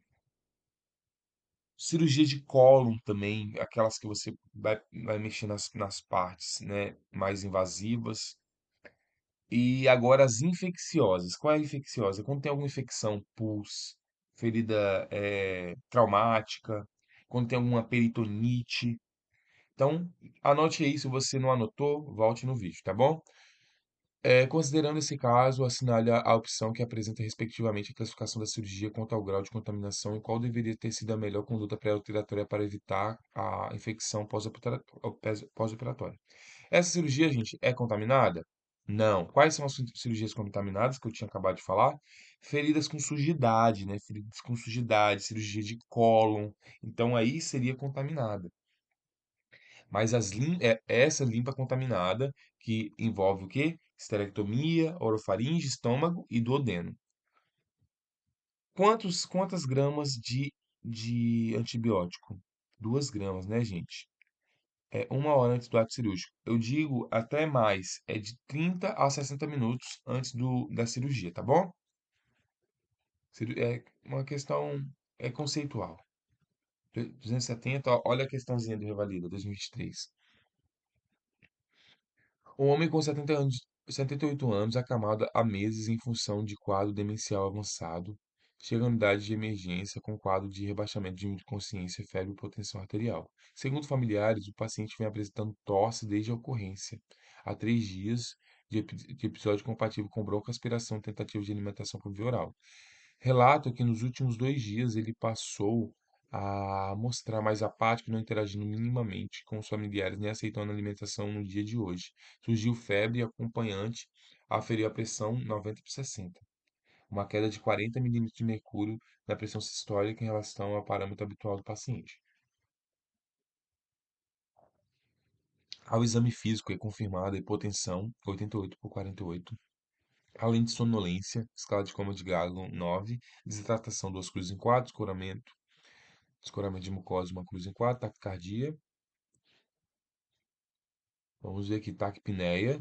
Cirurgia de cólon também, aquelas que você vai mexer nas partes, né, mais invasivas. E agora as infecciosas. Qual é a infecciosa? Quando tem alguma infecção, pus, ferida traumática, quando tem alguma peritonite. Então, anote aí, se você não anotou, volte no vídeo, tá bom? Considerando esse caso, assinale a opção que apresenta respectivamente a classificação da cirurgia quanto ao grau de contaminação e qual deveria ter sido a melhor conduta pré-operatória para evitar a infecção pós-operatória. Essa cirurgia, gente, é contaminada? Não. Quais são as cirurgias contaminadas que eu tinha acabado de falar? Feridas com sujidade, né? Feridas com sujidade, cirurgia de cólon. Então aí seria contaminada. Mas essa limpa contaminada, que envolve o quê? Esterectomia, orofaringe, estômago e duodeno. Quantas gramas de antibiótico? 2 gramas, né, gente? É 1 hora antes do ato cirúrgico. Eu digo até mais, é de 30 a 60 minutos antes da cirurgia, tá bom? É uma questão conceitual. 270, ó, olha a questãozinha do Revalida, 2023. Um homem com 78 anos, acamado há meses em função de quadro demencial avançado, chega à unidade de emergência com quadro de rebaixamento de consciência e febre e hipotensão arterial. Segundo familiares, o paciente vem apresentando tosse desde a ocorrência, há 3 dias de episódio compatível com broncoaspiração e tentativa de alimentação por via oral. Relata que nos últimos 2 dias ele passou a mostrar mais apático, não interagindo minimamente com os familiares, nem aceitando a alimentação no dia de hoje. Surgiu febre acompanhante, aferiu a pressão 90 por 60. Uma queda de 40 milímetros de mercúrio na pressão sistólica em relação ao parâmetro habitual do paciente. Ao exame físico é confirmada a hipotensão 88 por 48, além de sonolência, escala de coma de Gallagher 9, desidratação 2 cruzes em 4, escoramento de mucosa 1 cruz em 4, taquicardia. Vamos ver aqui, taquipneia,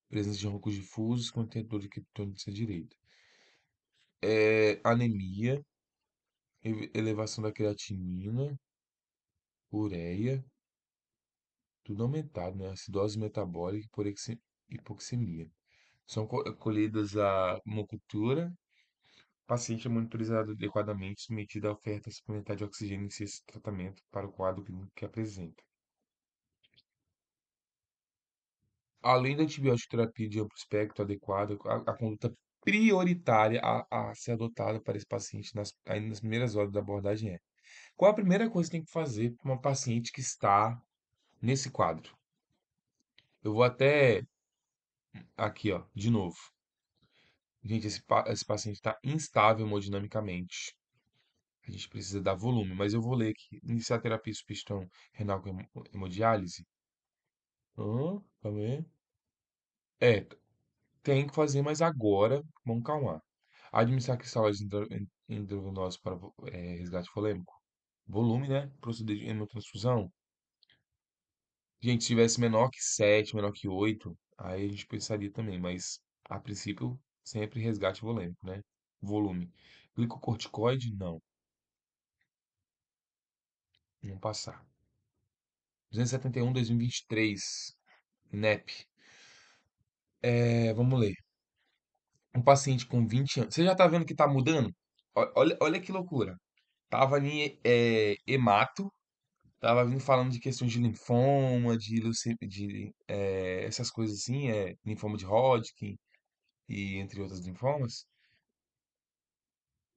presença de roncos difusos, contentor de criptônica direita. Anemia, elevação da creatinina, ureia, tudo aumentado, né? Acidose metabólica e hipoxemia. São colhidas a hemocultura. Paciente é monitorizado adequadamente, submetido à oferta suplementar de oxigênio e esse tratamento para o quadro clínico que apresenta. Além da antibiótico terapia de amplo espectro adequada, a conduta prioritária a ser adotada para esse paciente ainda nas primeiras horas da abordagem é: qual a primeira coisa que tem que fazer para uma paciente que está nesse quadro? Eu vou até aqui, ó, de novo. Gente, esse paciente está instável hemodinamicamente. A gente precisa dar volume, mas eu vou ler aqui. Iniciar terapia de supestão renal com hemodiálise. Calma aí. É, tem que fazer, mas agora, vamos calmar. Administrar cristalóide endovenosos para resgate folêmico. Volume, né? Proceder de hemotransfusão. Gente, se tivesse menor que 7, menor que 8, aí a gente pensaria também, mas a princípio, sempre resgate volêmico, né? Volume. Glicocorticoide, não. Não passar. 271, 2023. NEP. Vamos ler. Um paciente com 20 anos. Você já tá vendo que tá mudando? Olha que loucura. Tava ali hemato, tava vindo falando de questões de linfoma, essas coisas assim, linfoma de Hodgkin e entre outras linfomas.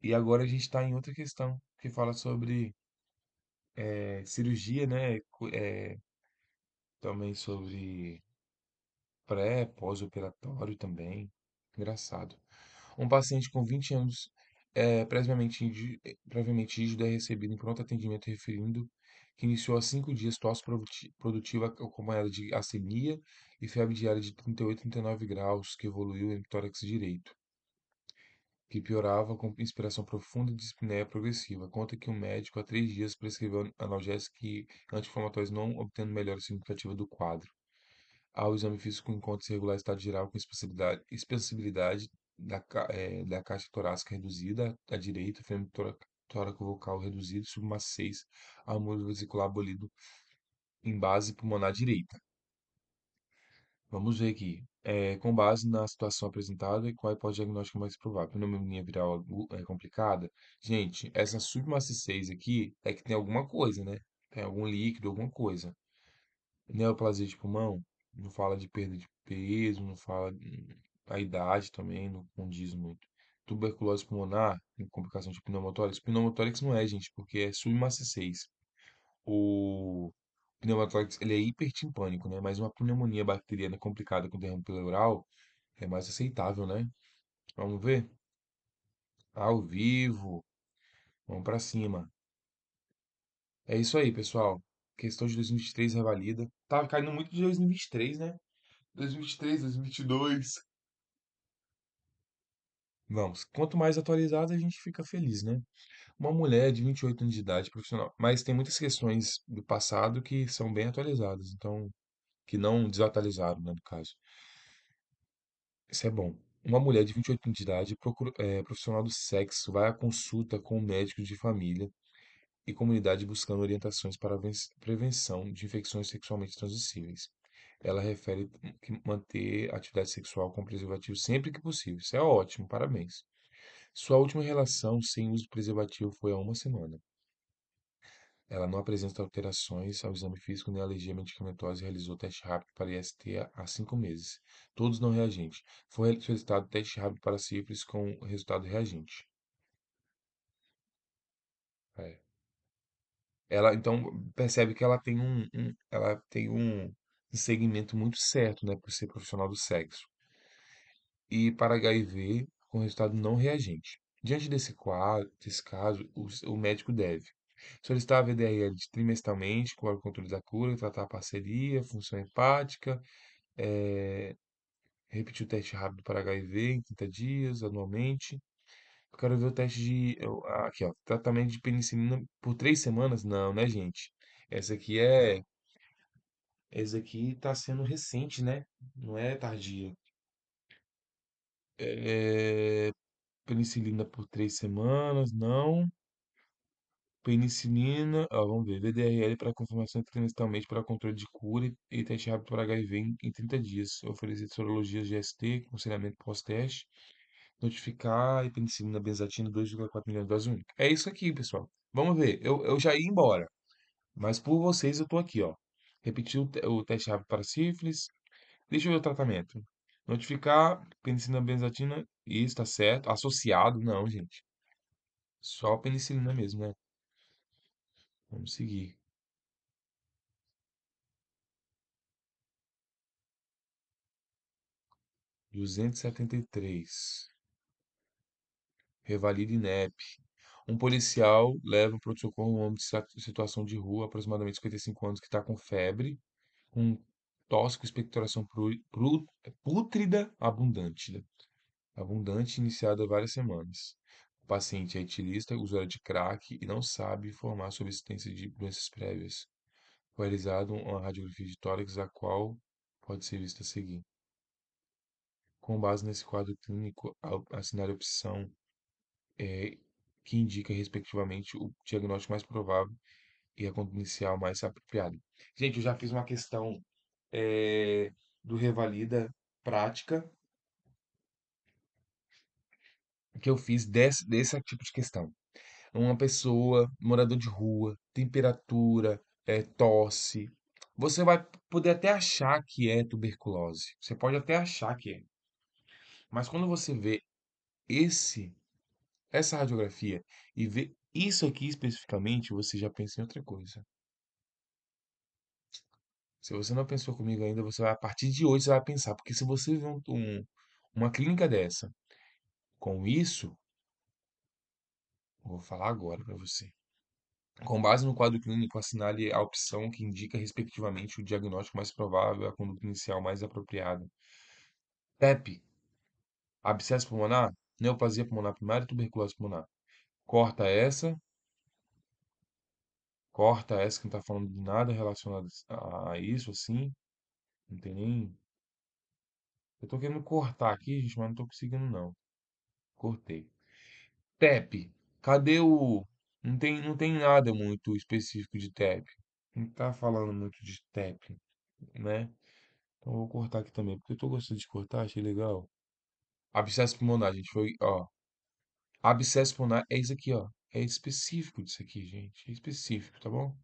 E agora a gente está em outra questão, que fala sobre cirurgia, né? Também sobre pós-operatório também. Engraçado. Um paciente com 20 anos. previamente rígido é recebido em pronto atendimento referindo que iniciou há 5 dias tosse produtiva acompanhada de astemia e febre diária de 38 a 39 graus, que evoluiu em tórax direito, que piorava com inspiração profunda e dispneia progressiva. Conta que o médico há 3 dias prescreveu analgésicos e anti-inflamatórios não obtendo melhora significativa do quadro. Ao exame físico encontra-se irregular estado geral com expansibilidade da caixa torácica reduzida à direita, fêmur tóraco-vocal reduzido, submaciez ao muro vesicular abolido em base pulmonar direita. Vamos ver aqui. Com base na situação apresentada, e qual é o diagnóstico mais provável? Pneumonia viral complicada? Gente, essa submaciez aqui é que tem alguma coisa, né? Tem algum líquido, alguma coisa. Neoplasia de pulmão, não fala de perda de peso, não fala a idade também, não condiz muito. Tuberculose pulmonar, tem complicação de pneumotórax. Pneumotórax não é, gente, porque é submaciez. O pneumotórax, ele é hipertimpânico, né? Mas uma pneumonia bacteriana complicada com derrame pleural é mais aceitável, né? Vamos ver? Ao vivo, vamos pra cima. É isso aí, pessoal. Questão de 2023 revalida. Tava caindo muito de 2023, né? 2023, 2022. Vamos, quanto mais atualizado a gente fica feliz, né? Uma mulher de 28 anos de idade, profissional, mas tem muitas questões do passado que são bem atualizadas, então, que não desatualizaram, né, no caso. Isso é bom. Uma mulher de 28 anos de idade, profissional do sexo, vai à consulta com um médico de família e comunidade buscando orientações para a prevenção de infecções sexualmente transmissíveis. Ela refere que manter a atividade sexual com preservativo sempre que possível. Isso é ótimo, parabéns. Sua última relação sem uso de preservativo foi há uma semana. Ela não apresenta alterações ao exame físico nem alergia medicamentosa e realizou teste rápido para IST há 5 meses. Todos não reagentes. Foi solicitado teste rápido para sífilis com resultado reagente. É. Ela, então, percebe que ela tem um segmento muito certo, né, por ser profissional do sexo. E para HIV, com resultado não reagente. Diante desse caso, o médico deve solicitar a VDRL trimestralmente, com o controle da cura, tratar a parceria, função hepática, eh, repetir o teste rápido para HIV em 30 dias, anualmente. Eu quero ver o teste aqui, ó, tratamento de penicilina por 3 semanas? Não, né, gente? Essa aqui é. Essa aqui tá sendo recente, né? Não é tardia. É, penicilina por 3 semanas, não. Penicilina, ó, vamos ver, VDRL para confirmação trimestralmente para controle de cura e teste rápido para HIV em 30 dias. Oferecer sorologias GST, aconselhamento pós-teste. Notificar e penicilina benzatina 2,4 milhões de doses únicas. É isso aqui, pessoal. Vamos ver. Eu já ia embora, mas por vocês eu tô aqui, ó. Repetir o teste rápido para sífilis. Deixa eu ver o tratamento. Notificar penicilina benzatina. Isso, está certo. Associado, não, gente. Só penicilina mesmo, né? Vamos seguir. 273. Revalida INEP. Um policial leva para o socorro um homem de situação de rua, aproximadamente 55 anos, que está com febre, com tosse com expectoração pútrida abundante, iniciada há várias semanas. O paciente é etilista, usuário de crack e não sabe informar sobre a existência de doenças prévias. Foi realizada uma radiografia de tórax, a qual pode ser vista a seguir. Com base nesse quadro clínico, assinar a opção é, que indica, respectivamente, o diagnóstico mais provável e a conduta inicial mais apropriada. Gente, eu já fiz uma questão do Revalida prática, que eu fiz desse tipo de questão. Uma pessoa, morador de rua, temperatura, tosse. Você vai poder até achar que é tuberculose. Você pode até achar que é. Mas quando você vê esse essa radiografia e vê isso aqui especificamente, você já pensa em outra coisa. Se você não pensou comigo ainda, você vai, a partir de hoje, você vai pensar. Porque se você vê uma clínica dessa com isso, Vou falar agora para você. Com base no quadro clínico, assinale a opção que indica, respectivamente, o diagnóstico mais provável e a conduta inicial mais apropriada. TEP, abscesso pulmonar, neoplasia pulmonar primária e tuberculose pulmonar. Corta essa, corta essa que não tá falando de nada relacionado a isso, assim. Não tem nem. Eu tô querendo cortar aqui, gente, mas não tô conseguindo, não. Cortei. TEP, cadê o. Não tem nada muito específico de TEP. Não tá falando muito de TEP, né? Então eu vou cortar aqui também, porque eu tô gostando de cortar, achei legal. Abscesso pulmonar, gente, foi, ó. Abscesso pulmonar é isso aqui, ó. É específico disso aqui, gente. É específico, tá bom?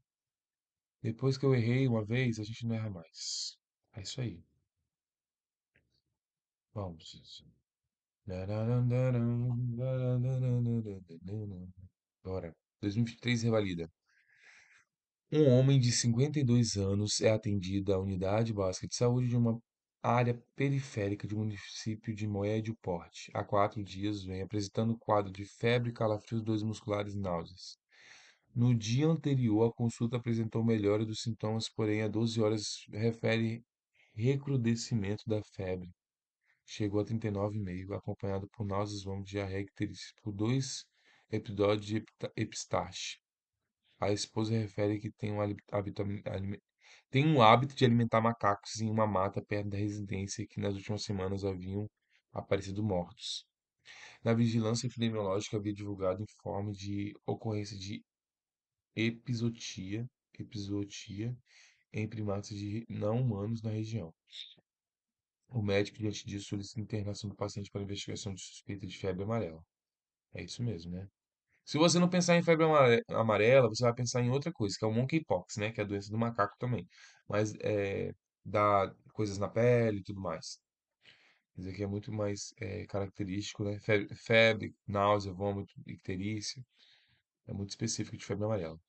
Depois que eu errei uma vez, a gente não erra mais. É isso aí. Vamos. Bora. 2023 revalida. Um homem de 52 anos é atendido à unidade básica de saúde de uma área periférica do município de médio porte. Há 4 dias vem apresentando quadro de febre, calafrios, dores musculares e náuseas. No dia anterior, a consulta apresentou melhora dos sintomas, porém, há 12 horas refere recrudescimento da febre. Chegou a 39,5, acompanhado por náuseas, vômitos, diarreia, icterícia, por 2 episódios de epistaxe. A esposa refere que tem um hábito de alimentar macacos em uma mata perto da residência e que nas últimas semanas haviam aparecido mortos. Na vigilância epidemiológica havia divulgado informe de ocorrência de epizootia em primatas não humanos na região. O médico, diante disso, solicita a internação do paciente para investigação de suspeita de febre amarela. É isso mesmo, né? Se você não pensar em febre amarela, você vai pensar em outra coisa, que é o monkeypox, né? Que é a doença do macaco também. Mas dá coisas na pele e tudo mais. Isso aqui é muito mais característico, né? Febre, náusea, vômito, icterícia. É muito específico de febre amarela.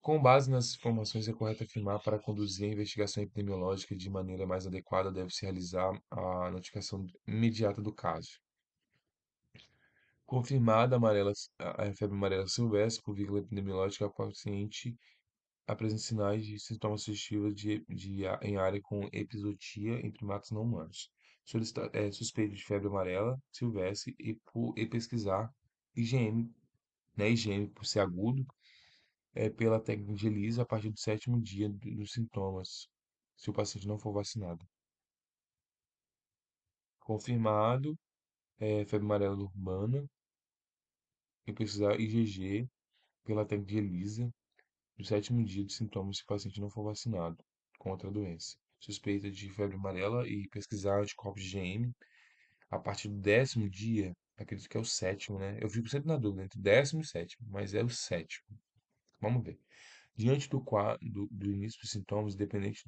Com base nas informações, é correto afirmar para conduzir a investigação epidemiológica de maneira mais adequada, deve-se realizar a notificação imediata do caso. Confirmada a febre amarela silvestre por vírgula epidemiológica, a paciente apresenta sinais e sintomas sugestivos em área com epizootia em primatas não humanos. Suspeito de febre amarela silvestre e pesquisar IgM, né, IgM por ser agudo, pela técnica de ELISA a partir do sétimo dia dos sintomas, se o paciente não for vacinado. Confirmado, febre amarela urbana e pesquisar IgG pela técnica de ELISA no sétimo dia dos sintomas se o paciente não for vacinado contra a doença. Suspeita de febre amarela e pesquisar anticorpos de IgM a partir do 10º dia, acredito que é o sétimo, né? Eu fico sempre na dúvida entre 10º e sétimo, mas é o sétimo. Vamos ver. Diante do quadro do início dos sintomas, independente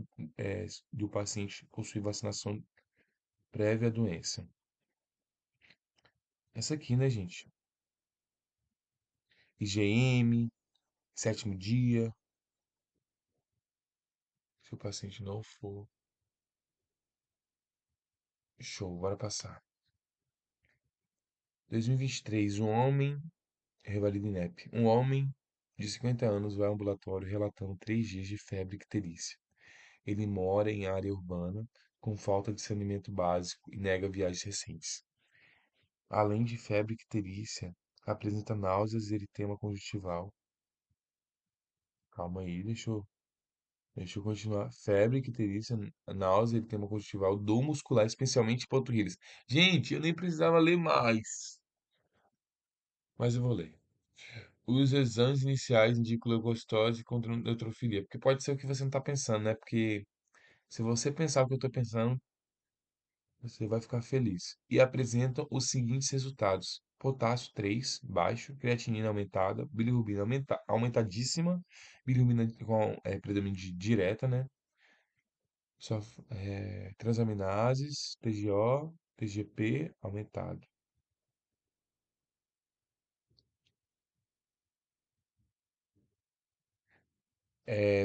do paciente possuir vacinação prévia à doença. Essa aqui, né, gente? IgM, sétimo dia, se o paciente não for. Show, bora passar. 2023, um homem, revalida INEP, um homem de 50 anos vai ao ambulatório relatando 3 dias de febre icterícia. Ele mora em área urbana, com falta de saneamento básico e nega viagens recentes. Além de febre icterícia, apresenta náuseas e eritema conjuntival. Calma aí, deixa eu continuar. Febre, icterícia, náusea, eritema conjuntival, dor muscular, especialmente panturrilhas. Gente, eu nem precisava ler mais, mas eu vou ler. Os exames iniciais indicam leucocitose contra neutrofilia, porque pode ser o que você não está pensando, né? Porque se você pensar o que eu estou pensando, você vai ficar feliz. E apresentam os seguintes resultados: potássio 3 baixo, creatinina aumentada, bilirrubina aumentadíssima, bilirrubina com predomínio direta, né? Transaminases, TGO, TGP aumentado.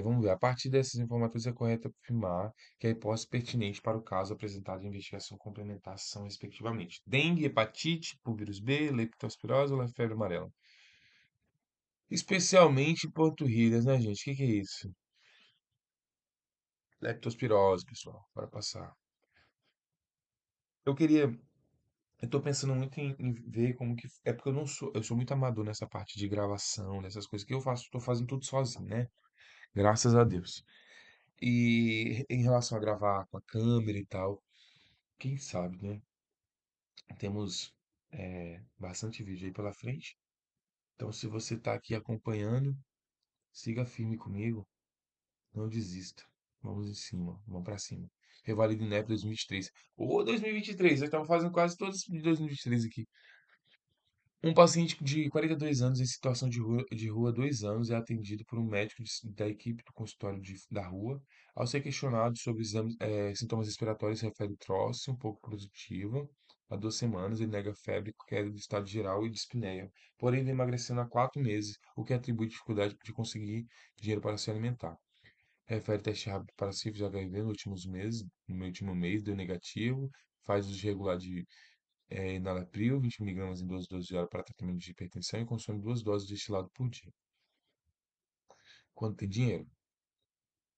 Vamos ver. A partir dessas informações é correto afirmar que a hipótese pertinente para o caso apresentado em investigação complementar são, respectivamente, dengue, hepatite por vírus B, leptospirose ou febre amarela. Especialmente panturrilhas, né, gente? O que que é isso? Leptospirose, pessoal, para passar. Eu queria, eu tô pensando muito em ver como que, é porque eu sou muito amador nessa parte de gravação, dessas coisas que eu faço, tô fazendo tudo sozinho, né? Graças a Deus. E em relação a gravar com a câmera e tal, quem sabe, né? Temos bastante vídeo aí pela frente. Então, se você tá aqui acompanhando, siga firme comigo, não desista. Vamos em cima, vamos pra cima. Revalida INEP 2023. Ô, 2023, já estamos fazendo quase todos de 2023 aqui. Um paciente de 42 anos em situação de rua há 2 anos é atendido por um médico da equipe do consultório da rua. Ao ser questionado sobre exames, sintomas respiratórios, refere tosse um pouco produtiva. Há 2 semanas, ele nega febre, queda do estado geral e dispneia. Porém, vem emagrecendo há 4 meses, o que atribui dificuldade de conseguir dinheiro para se alimentar. Refere teste rápido para sífilis e HIV no último mês deu negativo. Faz uso regular de enalapril, 20 miligramas em 12 doses diárias para tratamento de hipertensão e consome 2 doses de destilado por dia. Quando tem dinheiro.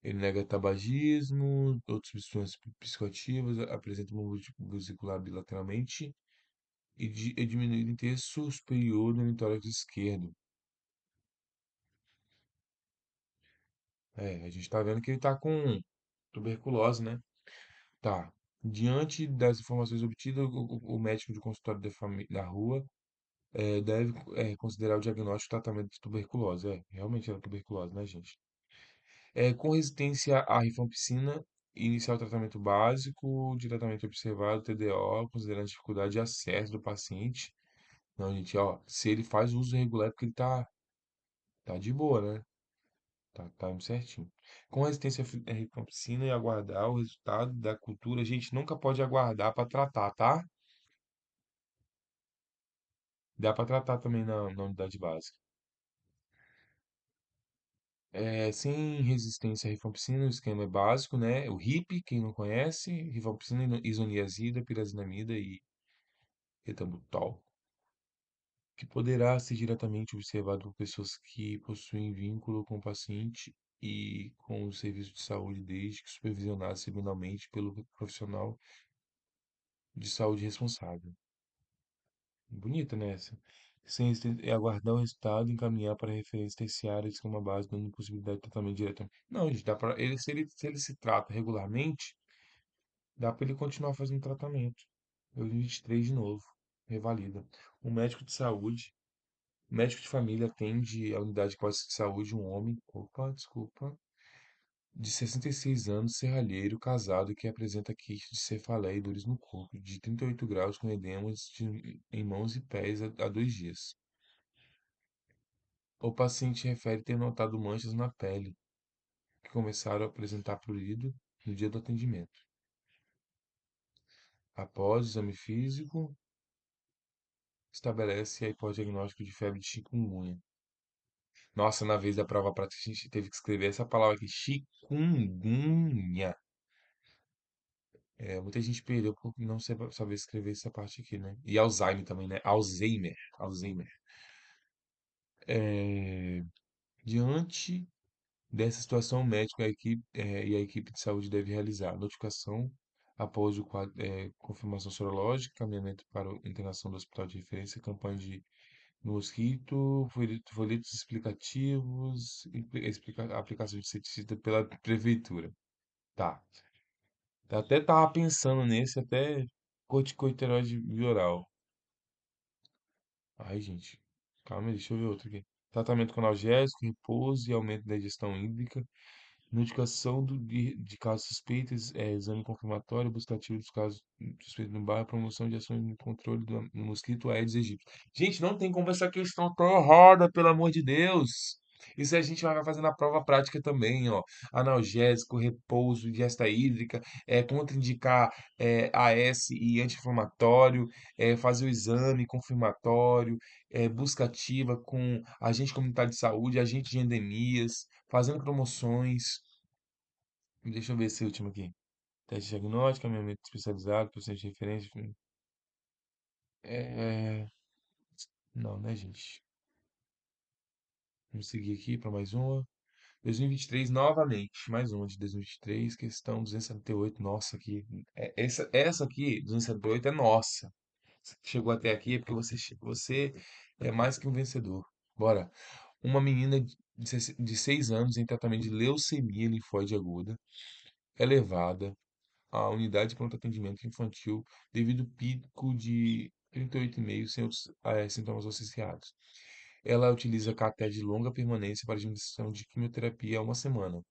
Ele nega tabagismo, outras substâncias psicoativas, apresenta uma vesicular bilateralmente é diminuído em terço superior do hemitórax esquerdo. É, a gente tá vendo que ele tá com tuberculose, né? Tá. Diante das informações obtidas, o médico de consultório da rua deve considerar o diagnóstico e tratamento de tuberculose. É, realmente era tuberculose, né, gente? Com resistência à rifampicina, iniciar o tratamento básico, diretamente observado, TDO, considerando a dificuldade de acesso do paciente. Não, gente, ó, se ele faz uso regular, é porque ele tá de boa, né? Tá indo certinho. Com resistência à rifampicina e aguardar o resultado da cultura, a gente nunca pode aguardar para tratar, tá? Dá para tratar também na unidade básica. Sem resistência à rifampicina, o esquema é básico, né? O RIP, quem não conhece, rifampicina, isoniazida, pirazinamida e etambutol, que poderá ser diretamente observado por pessoas que possuem vínculo com o paciente e com o serviço de saúde, desde que supervisionado semanalmente pelo profissional de saúde responsável. Bonita, né, essa? Aguardar o resultado e encaminhar para referência terciária de uma base, dando possibilidade de tratamento direto. Não, gente, dá para ele, se ele se trata regularmente, dá para ele continuar fazendo tratamento. 2023 de novo, revalida. Um médico de saúde, médico de família atende a unidade de posse de saúde, um homem, opa, desculpa, de 66 anos, serralheiro, casado, que apresenta queixa de cefaleia e dores no corpo, de 38 graus com edemas em mãos e pés há 2 dias. O paciente refere ter notado manchas na pele, que começaram a apresentar prurido no dia do atendimento. Após o exame físico, estabelece a hipótese diagnóstico de febre de chikungunya. Nossa, na vez da prova prática, a gente teve que escrever essa palavra aqui, chikungunya. Muita gente perdeu por não saber escrever essa parte aqui, né? E Alzheimer também, né? Alzheimer. Alzheimer. É, diante dessa situação, o médico e a equipe de saúde devem realizar a notificação após o quadro, confirmação sorológica, encaminhamento para a internação do hospital de referência, campanha de mosquito, folhetos explicativos, aplicação de inseticida pela prefeitura. Tá. Eu até tava pensando nesse, até corticosteroide oral. Ai, gente. Calma aí, deixa eu ver outro aqui. Tratamento com analgésico, repouso e aumento da ingestão hídrica. Notificação de casos suspeitos, exame confirmatório, busca ativa dos casos suspeitos no bairro, promoção de ações no controle do mosquito Aedes aegypti. Gente, não tem como essa questão tá errada, pelo amor de Deus. Isso a gente vai fazer na prova prática também, ó. Analgésico, repouso, ingesta hídrica, contraindicar AS e anti-inflamatório, fazer o exame confirmatório, busca ativa com agente comunitário de saúde, agente de endemias, fazendo promoções. Deixa eu ver esse último aqui. Teste diagnóstico, caminhamento especializado, paciente de referência. Enfim. É... Não, né, gente? Vamos seguir aqui para mais uma. 2023 novamente, mais uma de 2023, questão 278. Nossa, aqui. Essa aqui, 278, é nossa. Você que chegou até aqui é porque você é mais que um vencedor. Bora. Uma menina de 6 anos em tratamento de leucemia linfóide aguda é levada à unidade de pronto atendimento infantil devido ao pico de 38,5 sem outros sintomas associados. Ela utiliza catéter de longa permanência para administração de quimioterapia há uma semana.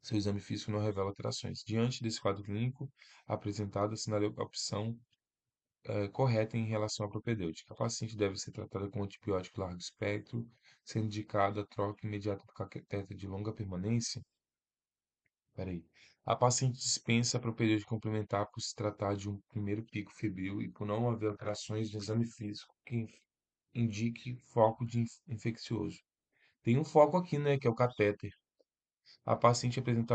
Seu exame físico não revela alterações. Diante desse quadro clínico apresentado, assinale a opção correta em relação à propedêutica. A paciente deve ser tratada com antibiótico largo espectro, sendo indicada a troca imediata do cateter de longa permanência. Peraí. A paciente dispensa a propedêutica complementar por se tratar de um primeiro pico febril e por não haver alterações de exame físico que indique foco de infeccioso. Tem um foco aqui, né, que é o catéter. A paciente apresenta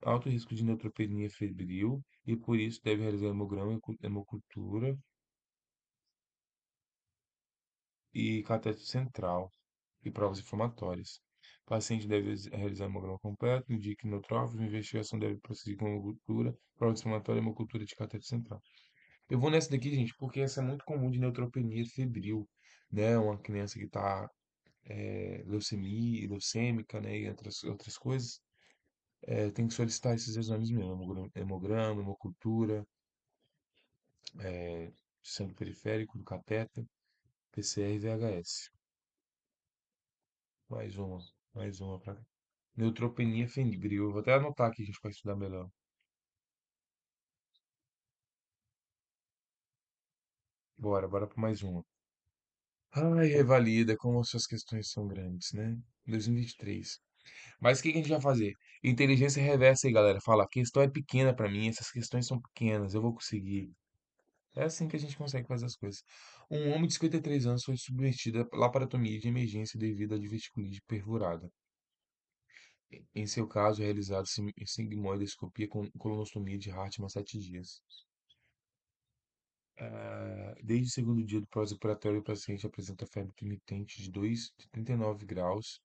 alto risco de neutropenia febril e por isso deve realizar hemograma, hemocultura e catéter central e provas inflamatórias. O paciente deve realizar hemograma completo, indique neutrófilos, a investigação deve prosseguir com hemocultura, prova inflamatória e hemocultura de catéter central. Eu vou nessa daqui, gente, porque essa é muito comum de neutropenia febril, né? Uma criança que está leucemia, leucêmica, né? E outras coisas. Tem que solicitar esses exames mesmo, hemograma, hemocultura, sangue periférico do catéter, PCR e VHS. Mais uma, mais uma para neutropenia febril. Eu vou até anotar aqui, gente, para estudar melhor. Bora para mais uma. Ai, revalida, como as suas questões são grandes, né? 2023. Mas o que que a gente vai fazer? Inteligência reversa aí, galera. Fala, a questão é pequena para mim, essas questões são pequenas, eu vou conseguir. É assim que a gente consegue fazer as coisas. Um homem de 53 anos foi submetido a laparotomia de emergência devido à diverticulite perfurada. Em seu caso, é realizado sigmoidoscopia com colonostomia de Hartmann 7 dias. Desde o segundo dia do pós-operatório, o paciente apresenta febre intermitente de 39 graus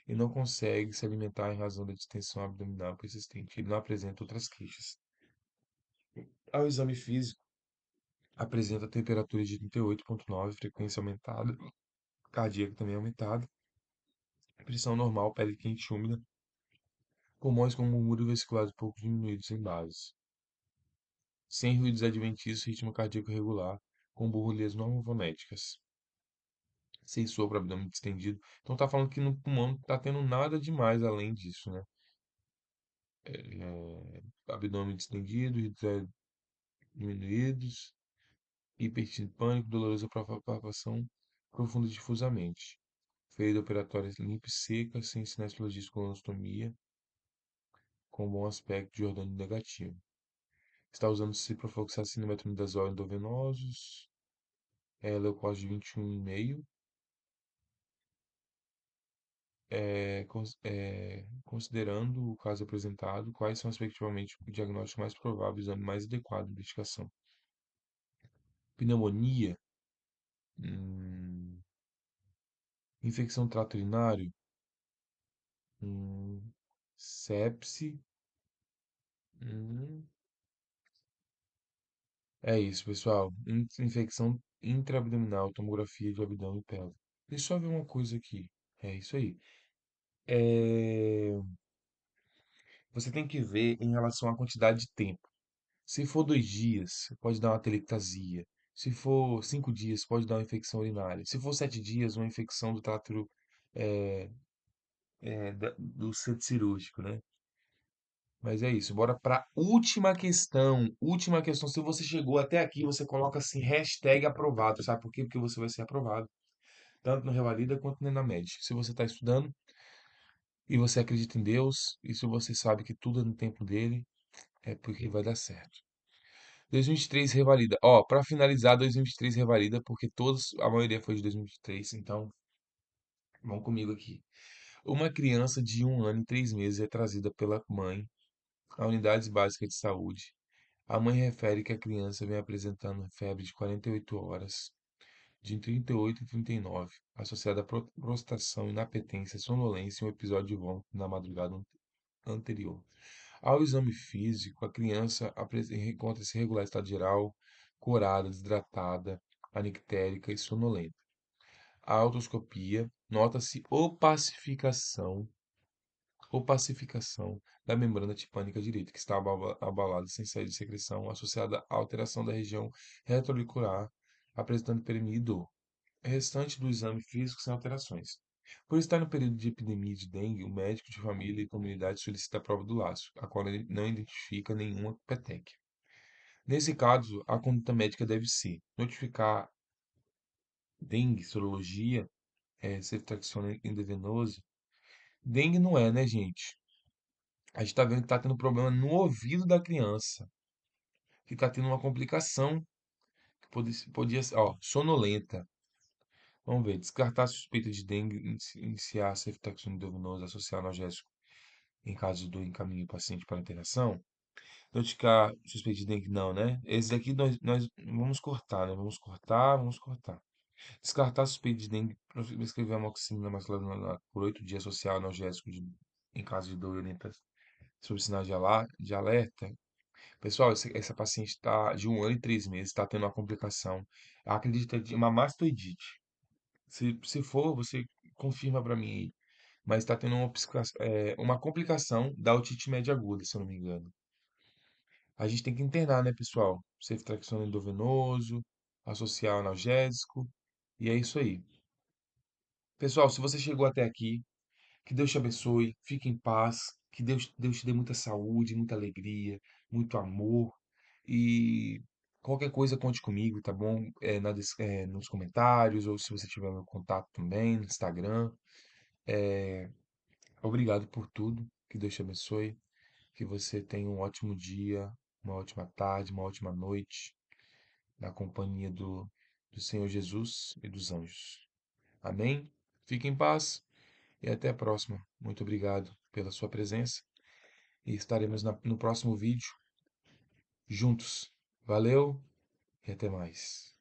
e não consegue se alimentar em razão da distensão abdominal persistente. Ele não apresenta outras queixas. Ao exame físico, apresenta temperatura de 38,9, frequência aumentada, cardíaca também aumentada, pressão normal, pele quente e úmida, pulmões com murmúrio vesicular pouco diminuídos em base, sem ruídos adventícios, ritmo cardíaco regular, com borrolias normofonéticas, sem sopro, abdômen distendido. Então tá falando que no pulmão não tá tendo nada demais além disso, né? Abdômen distendido, ritmos diminuídos, hipertensão, pânico, dolorosa palpação profunda difusamente. Ferida operatória limpa e seca, sem sinais de colonostomia, com bom aspecto de ordem negativo. Está usando ciprofloxacina e metronidazol endovenosos, leucose de 21,5. Considerando o caso apresentado, quais são respectivamente o diagnóstico mais provável e o exame mais adequado de investigação? Pneumonia, hum, infecção do trato urinário, hum, sepse, hum, é isso, pessoal. Infecção intraabdominal, tomografia de abdômen e pelve. Deixa eu só ver uma coisa aqui. É isso aí. É, Você tem que ver em relação à quantidade de tempo. Se for 2 dias, pode dar uma telectasia. Se for 5 dias, pode dar uma infecção urinária. Se for 7 dias, uma infecção do trato é, do centro cirúrgico, né? Mas é isso. Bora para última questão. Última questão. Se você chegou até aqui, você coloca assim, hashtag aprovado. Sabe por quê? Porque você vai ser aprovado. Tanto no Revalida quanto no Enamed. Se você está estudando e você acredita em Deus, e se você sabe que tudo é no tempo dele, é porque vai dar certo. 2023 revalida. Ó, pra finalizar, 2023 revalida, porque a maioria foi de 2023, então vão comigo aqui. Uma criança de 1 ano e 3 meses é trazida pela mãe a unidades básicas de saúde. A mãe refere que a criança vem apresentando febre de 48 horas, de 38 e 39, associada a prostração, inapetência, sonolência e um episódio de vômito na madrugada anterior. Ao exame físico, a criança encontra-se em regular estado geral, corada, desidratada, anictérica e sonolenta. A autoscopia, nota-se opacificação da membrana tipânica direita, que está abalada sem saída de secreção, associada à alteração da região retroauricular, apresentando peremia e dor. O restante do exame físico sem alterações. Por estar no período de epidemia de dengue, o médico de família e comunidade solicita a prova do laço, a qual não identifica nenhuma petec. Nesse caso, a conduta médica deve ser notificar dengue, sorologia, ceftriaxona endovenosa. Dengue não é, né, gente? A gente está vendo que está tendo problema no ouvido da criança, que está tendo uma complicação que podia ser, ó, sonolenta. Vamos ver, descartar a suspeita de dengue, iniciar a ceftriaxona endovenosa, associar analgésico em caso de dor, encaminhe o paciente para internação. Notificar suspeita de dengue, não, né? Esse daqui nós vamos cortar, né? Vamos cortar. Descartar suspeita de dengue, prescrever amoxicilina maxilar por 8 dias, associar analgésico em caso de dor e orienta sobre sinais de alerta. Pessoal, essa paciente está de 1 ano e 3 meses, está tendo uma complicação. Acredita de uma mastoidite. Se for, você confirma para mim aí. Mas está tendo uma complicação da otite média aguda, se eu não me engano. A gente tem que internar, né, pessoal? Ceftriaxona endovenoso, associar analgésico, e é isso aí. Pessoal, se você chegou até aqui, que Deus te abençoe, fique em paz, que Deus te dê muita saúde, muita alegria, muito amor. E qualquer coisa, conte comigo, tá bom? Nos comentários, ou se você tiver meu contato também, no Instagram. Obrigado por tudo, que Deus te abençoe, que você tenha um ótimo dia, uma ótima tarde, uma ótima noite, na companhia do Senhor Jesus e dos anjos. Amém? Fique em paz e até a próxima. Muito obrigado pela sua presença e estaremos no próximo vídeo juntos. Valeu e até mais.